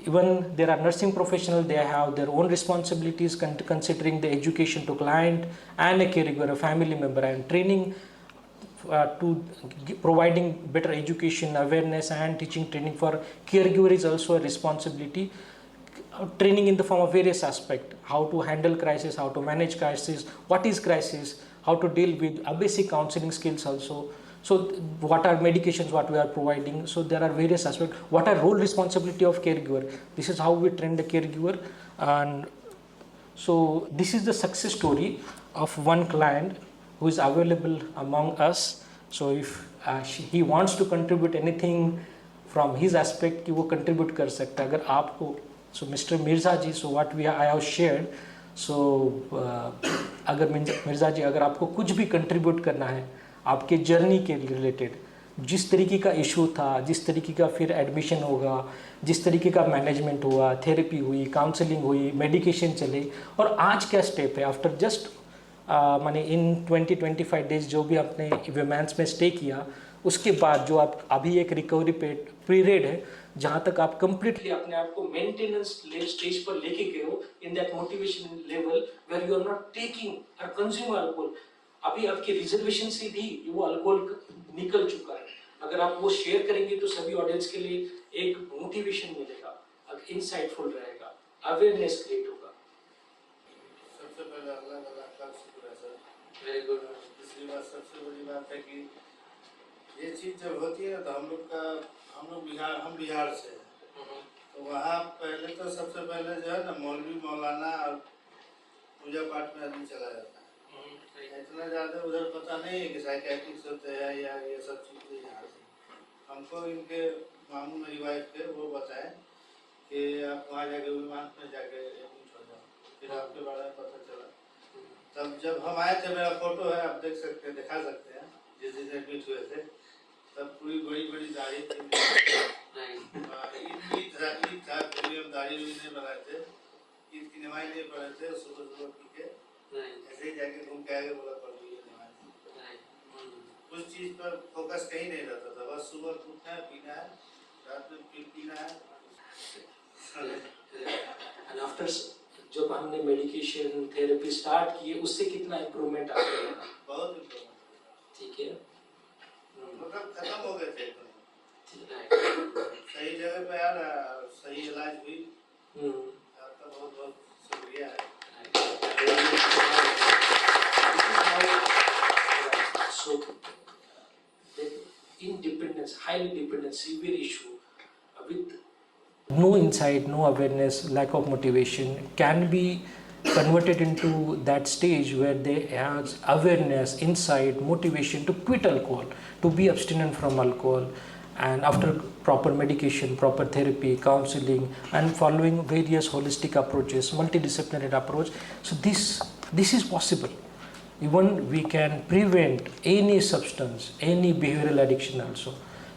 Even there are nursing professionals, they have their own responsibilities considering the education to client and a caregiver, a family member, and training to providing better education, awareness, and teaching training for caregiver is also a responsibility. Training in the form of various aspects, how to handle crisis, how to manage crisis, what is crisis, how to deal with basic counseling skills also. So what are medications what we are providing. So there are various aspects. What are role responsibility of caregiver. This is how we train the caregiver. And so this is the success story of one client who is available among us. So if he wants to contribute anything from his aspect, कि वो contribute कर सकता है. अगर आपको, so Mr. Mirza ji, so what I have shared, so अगर मिर्ज़ा जी अगर आपको कुछ भी contribute करना है आपके जर्नी के रिलेटेड, जिस तरीके का इशू था, जिस तरीके का फिर एडमिशन होगा, जिस तरीके का मैनेजमेंट हुआ, थेरेपी हुई, काउंसलिंग हुई, मेडिकेशन चले, और आज क्या स्टेप है आफ्टर जस्ट माने इन 20-25 डेज जो भी आपने विमेंस में स्टे किया, उसके बाद जो आप अभी एक रिकवरी पीरियड है जहाँ तक आप कंप्लीटली अपने आप को मेंटेनेंस स्टेज पर लेके गए हो in that motivation level where you are not taking और कंज्यूम अल्कोहल. अभी आपके रिजर्वेशन से भी वो अल्कोहल निकल चुका है. अगर आप वो शेयर करेंगे तो सभी ऑडियंस के लिए एक मोटिवेशन मिलेगा, इनसाइटफुल रहेगा, अवेयरनेस क्रिएट होगा.
सबसे पहले अल्लाह का शुक्र है सर. Very good. दूसरी बात, सबसे बड़ी बात है कि ये चीज़ जब होती है तो हम बिहार से हैं, तो वहाँ पहले तो सबसे पहले जो है ना मौलवी मौलाना और पूजा पाठ में आदमी चला जाता है. इतना ज़्यादा उधर पता नहीं है कि साइकेट्रिस्ट होते हैं या ये सब चीज़ें यहाँ से। हमको इनके मामू मेरी वाइफ के वो बताएं कि आप वहाँ जाके विमान में जाके एडमिट हो जाओ, फिर आपके बारे में पता चला। तब जब हम आए थे, मेरा फोटो है, आप देख सकते हैं, दिखा सकते हैं, जिस दिन एडमिट हुए थे तब पूरी बड़ी बड़ी दाढ़ी थी। ईद था, कभी हम दाढ़ी नहीं बनाए थे, ईद की नमाज नहीं पढ़े थे, सुबह सुबह पी के ऐसे ही जाके घूम के आगे बोला पढ़ ली नमाज। उस चीज़ पर फोकस कहीं नहीं रहता था, बस सुबह उठना है, पीना है, रात में फिर पीना है।
एंड आफ्टर जब हमने मेडिकेशन थेरेपी स्टार्ट की उससे कितना इम्प्रूवमेंट आ गया?
बहुत इम्प्रूवमेंट।
ठीक है,
मतलब खत्म हो गए थे एकदम। सही जगह पे आ रहा, सही इलाज हुई। आपका बहुत बहुत शुक्रिया है।
So, the independence, highly dependent, severe issue with no insight, no awareness, lack of motivation can be converted into that stage where they have awareness, insight, motivation to quit alcohol, to be abstinent from alcohol, and after proper medication, proper therapy, counseling, and following various holistic approaches, multidisciplinary approach. So this is possible. Even we can prevent any substance, any behavioral addiction also.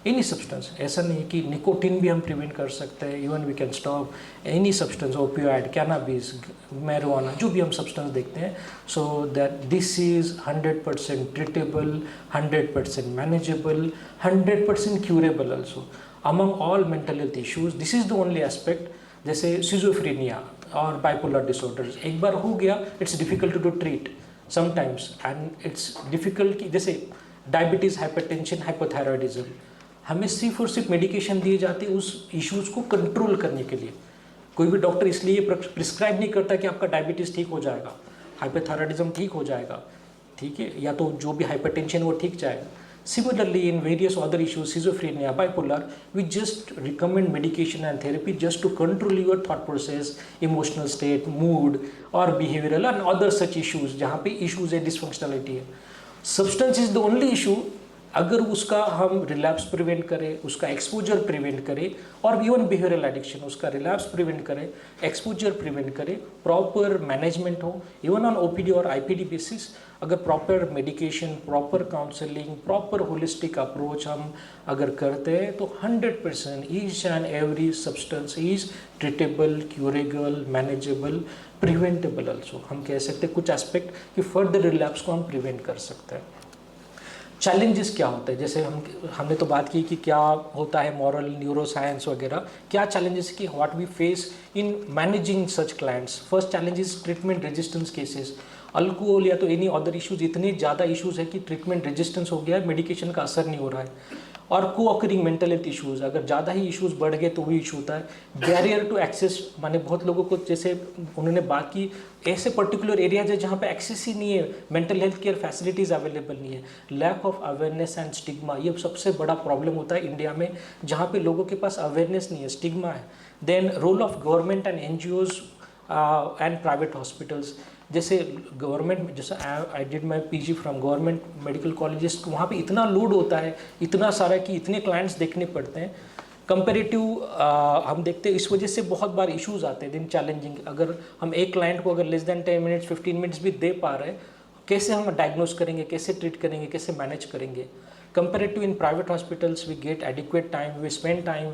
Any substance, ऐसा नहीं कि nicotine भी हम prevent कर सकते हैं, even we can stop any substance, opioid, cannabis, marijuana, जो भी हम सब्सटेंस देखते हैं, so that this is 100% treatable, 100% manageable, 100% curable also among all mental health issues. This is the only aspect. जैसे सिजोफ्रेनिया और बाइपोलर डिसऑर्डर्स, एक बार हो गया, it's difficult to treat sometimes, and it's difficult कि जैसे डायबिटीज़, हाइपरटेंशन, हाइपोथायरॉयडिज्म, हमें सिर्फ और सिर्फ मेडिकेशन दिए जाते हैं उस इश्यूज़ को कंट्रोल करने के लिए। कोई भी डॉक्टर इसलिए प्रिस्क्राइब नहीं करता कि आपका डायबिटीज़ ठीक हो जाएगा, हाइपोथायरॉयडिज्म ठीक हो जाएगा, ठीक है, या तो जो भी हाइपरटेंशन वो ठीक जाएगा। Similarly in various other issues, schizophrenia, bipolar, we just recommend medication and therapy just to control your thought process, emotional state, mood और behavioural and other such issues जहाँ पे इश्यूज है, डिसफंक्शनलिटी है। Substance is the only issue. अगर उसका हम relapse prevent करें, उसका एक्सपोजर प्रिवेंट करें, और इवन बिहेवियरल एडिक्शन, उसका रिलैप्स प्रिवेंट करें, एक्सपोजर प्रिवेंट करें, प्रॉपर मैनेजमेंट हो, इवन ऑन ओपीडी और आईपीडी बेसिस, अगर proper medication, proper counselling, proper holistic approach हम अगर करते हैं, तो 100% each and every substance is treatable, curable, manageable, preventable also. हम कह सकते हैं कुछ एस्पेक्ट कि फर्दर रिलैप्स को हम प्रिवेंट कर सकते हैं। चैलेंजेस क्या होते हैं, जैसे हमने तो बात की कि क्या होता है मॉरल, न्यूरो साइंस वगैरह, क्या चैलेंजेस की what we face in managing such clients. First challenge is treatment resistance cases. Alcohol या तो एनी अदर इश्यूज, इतने ज़्यादा इश्यूज है कि ट्रीटमेंट रेजिस्टेंस हो गया है, मेडिकेशन का असर नहीं हो रहा है। और को ऑकरिंग मेंटल हेल्थ इश्यूज, अगर ज़्यादा ही इश्यूज बढ़ गए तो भी इशू होता है। बैरियर टू एक्सेस, माने बहुत लोगों को, जैसे उन्होंने बात की, ऐसे पर्टिकुलर एरियाज है जहाँ पे एक्सेस ही नहीं है, mental health care facilities available नहीं है। Lack of awareness and stigma, ये सबसे बड़ा प्रॉब्लम होता है इंडिया में, जहाँ पे लोगों के पास अवेयरनेस नहीं है, स्टिग्मा है। Then role of government and NGOs and private hospitals, जैसे गवर्नमेंट, जैसे I did my PG from government medical colleges, वहाँ पे इतना लोड होता है, इतना सारा कि इतने क्लाइंट्स देखने पड़ते हैं। कंपेरेटिव हम देखते हैं, इस वजह से बहुत बार इश्यूज आते हैं, दिन चैलेंजिंग। अगर हम एक क्लाइंट को अगर लेस देन 10 मिनट्स 15 मिनट्स भी दे पा रहे हैं, कैसे हम डायग्नोज करेंगे, कैसे ट्रीट करेंगे, कैसे मैनेज करेंगे। Comparative in private hospitals, we get adequate time, we spend time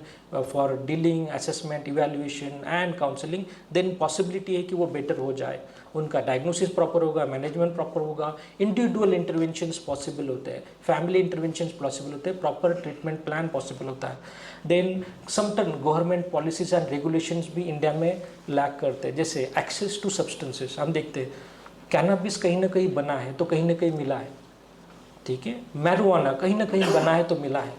for dealing, assessment, evaluation and counseling, then possibility है कि वो better हो जाए, उनका diagnosis proper होगा, management proper होगा, individual interventions possible होते हैं, family interventions possible होते हैं, proper treatment plan possible होता है। then sometimes government policies and regulations भी इंडिया में lack करते हैं, जैसे access to substances, हम देखते हैं cannabis कहीं ना कहीं बना है तो कहीं ना कहीं मिला है, ठीक है, मैरिजुआना कहीं ना कहीं बना है तो मिला है,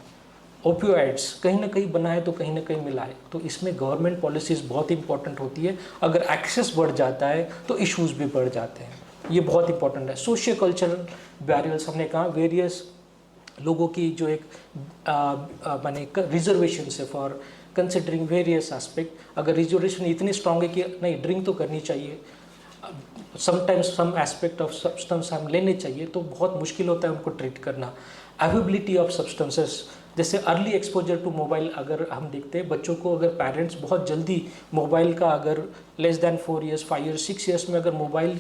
ओपियोइड्स कहीं ना कहीं बना है तो कहीं ना कहीं मिला है। तो इसमें गवर्नमेंट पॉलिसीज़ बहुत इंपॉर्टेंट होती है। अगर एक्सेस बढ़ जाता है तो इश्यूज भी बढ़ जाते हैं, ये बहुत इंपॉर्टेंट है। सोशियो कल्चरल बैरियर्स, हमने कहा वेरियस लोगों की जो एक माने रिजर्वेशन है फॉर कंसिडरिंग वेरियस एस्पेक्ट। अगर रिजर्वेशन इतनी स्ट्रांग है कि नहीं ड्रिंक तो करनी चाहिए, sometimes some aspect of substance हम लेने चाहिए तो बहुत मुश्किल होता है उनको ट्रीट करना। अवेबिलिटी ऑफ सब्सटेंसेस, जैसे अर्ली एक्सपोजर टू मोबाइल अगर हम देखते हैं बच्चों को, अगर पेरेंट्स बहुत जल्दी मोबाइल का अगर less than 4 years 5 years 6 years में अगर मोबाइल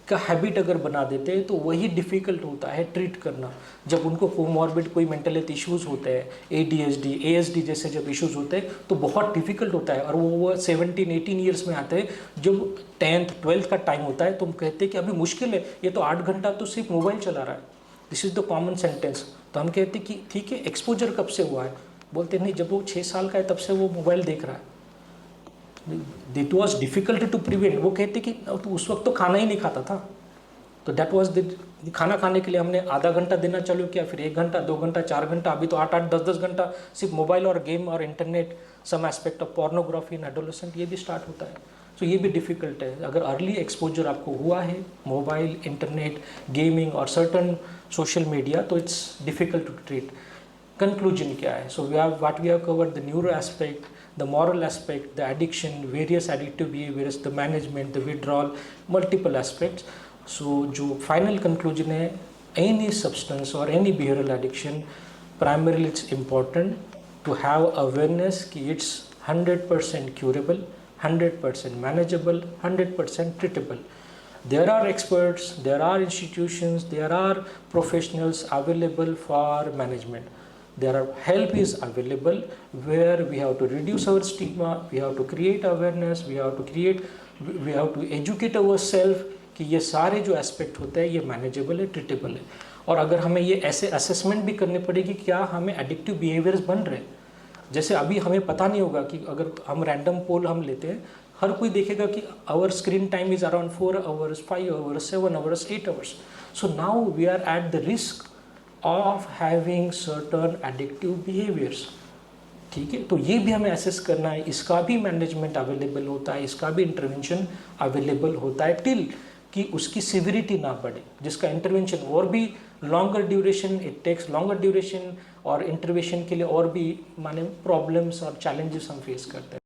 का हैबिट अगर बना देते हैं तो वही डिफ़िकल्ट होता है ट्रीट करना। जब उनको कोमॉर्बिड कोई मेंटल हेल्थ इश्यूज़ होते हैं, ADHD ASD जैसे जब इश्यूज़ होते हैं तो बहुत डिफ़िकल्ट होता है, और वो 17-18 years में आते हैं, जब 10th 12th का टाइम होता है तो हम कहते हैं कि अभी मुश्किल है, ये तो 8 घंटा तो सिर्फ मोबाइल चला रहा है, this is the common sentence. तो हम कहते हैं कि ठीक है एक्सपोजर कब से हुआ है, बोलते नहीं जब वो 6 साल का है तब से वो मोबाइल देख रहा है, it was difficult to prevent. वो कहते कि तो उस वक्त तो खाना ही नहीं खाता था, तो दैट वॉज द खाना खाने के लिए हमने आधा घंटा देना चालू किया, फिर 1 घंटा 2 घंटा 4 घंटा, अभी तो 8-8 10-10 घंटा सिर्फ मोबाइल और गेम और internet, some aspect of pornography in adolescent, ये भी स्टार्ट होता है। तो ये भी डिफ़िकल्ट है। अगर अर्ली एक्सपोजर आपको हुआ है मोबाइल, इंटरनेट, गेमिंग और सर्टन सोशल मीडिया, तो it's difficult to treat. Conclusion क्या है? So we have what we have covered the neuro aspect, the moral aspect, the addiction, various addictive behaviors, the management, the withdrawal, multiple aspects. So जो final conclusion है, any substance or any behavioral addiction, primarily it's important to have awareness कि it's 100% curable, 100% manageable, 100% treatable. There are experts, there are institutions, there are professionals available for management. There are help is available where we have to reduce our stigma, we have to create awareness, we have to educate ourselves कि ये सारे जो aspect होते हैं ये manageable है, treatable है। और अगर हमें ये ऐसे असेसमेंट भी करनी पड़ेगी क्या हमें एडिक्टिव बिहेवियर्स बन रहे हैं। जैसे अभी हमें पता नहीं होगा कि अगर हम रैंडम पोल हम लेते हैं, हर कोई देखेगा कि our screen time is around 4 hours 5 hours 7 hours 8 hours। So now we are at the risk of having certain addictive behaviors। ठीक है, तो ये भी हमें असेस करना है, इसका भी मैनेजमेंट अवेलेबल होता है, इसका भी इंटरवेंशन अवेलेबल होता है टिल कि उसकी सिविरिटी ना बढ़े, जिसका इंटरवेंशन और भी longer duration, it takes longer duration, और इंटरवेंशन के लिए और भी माने प्रॉब्लम्स और चैलेंजेस हम फेस करते हैं।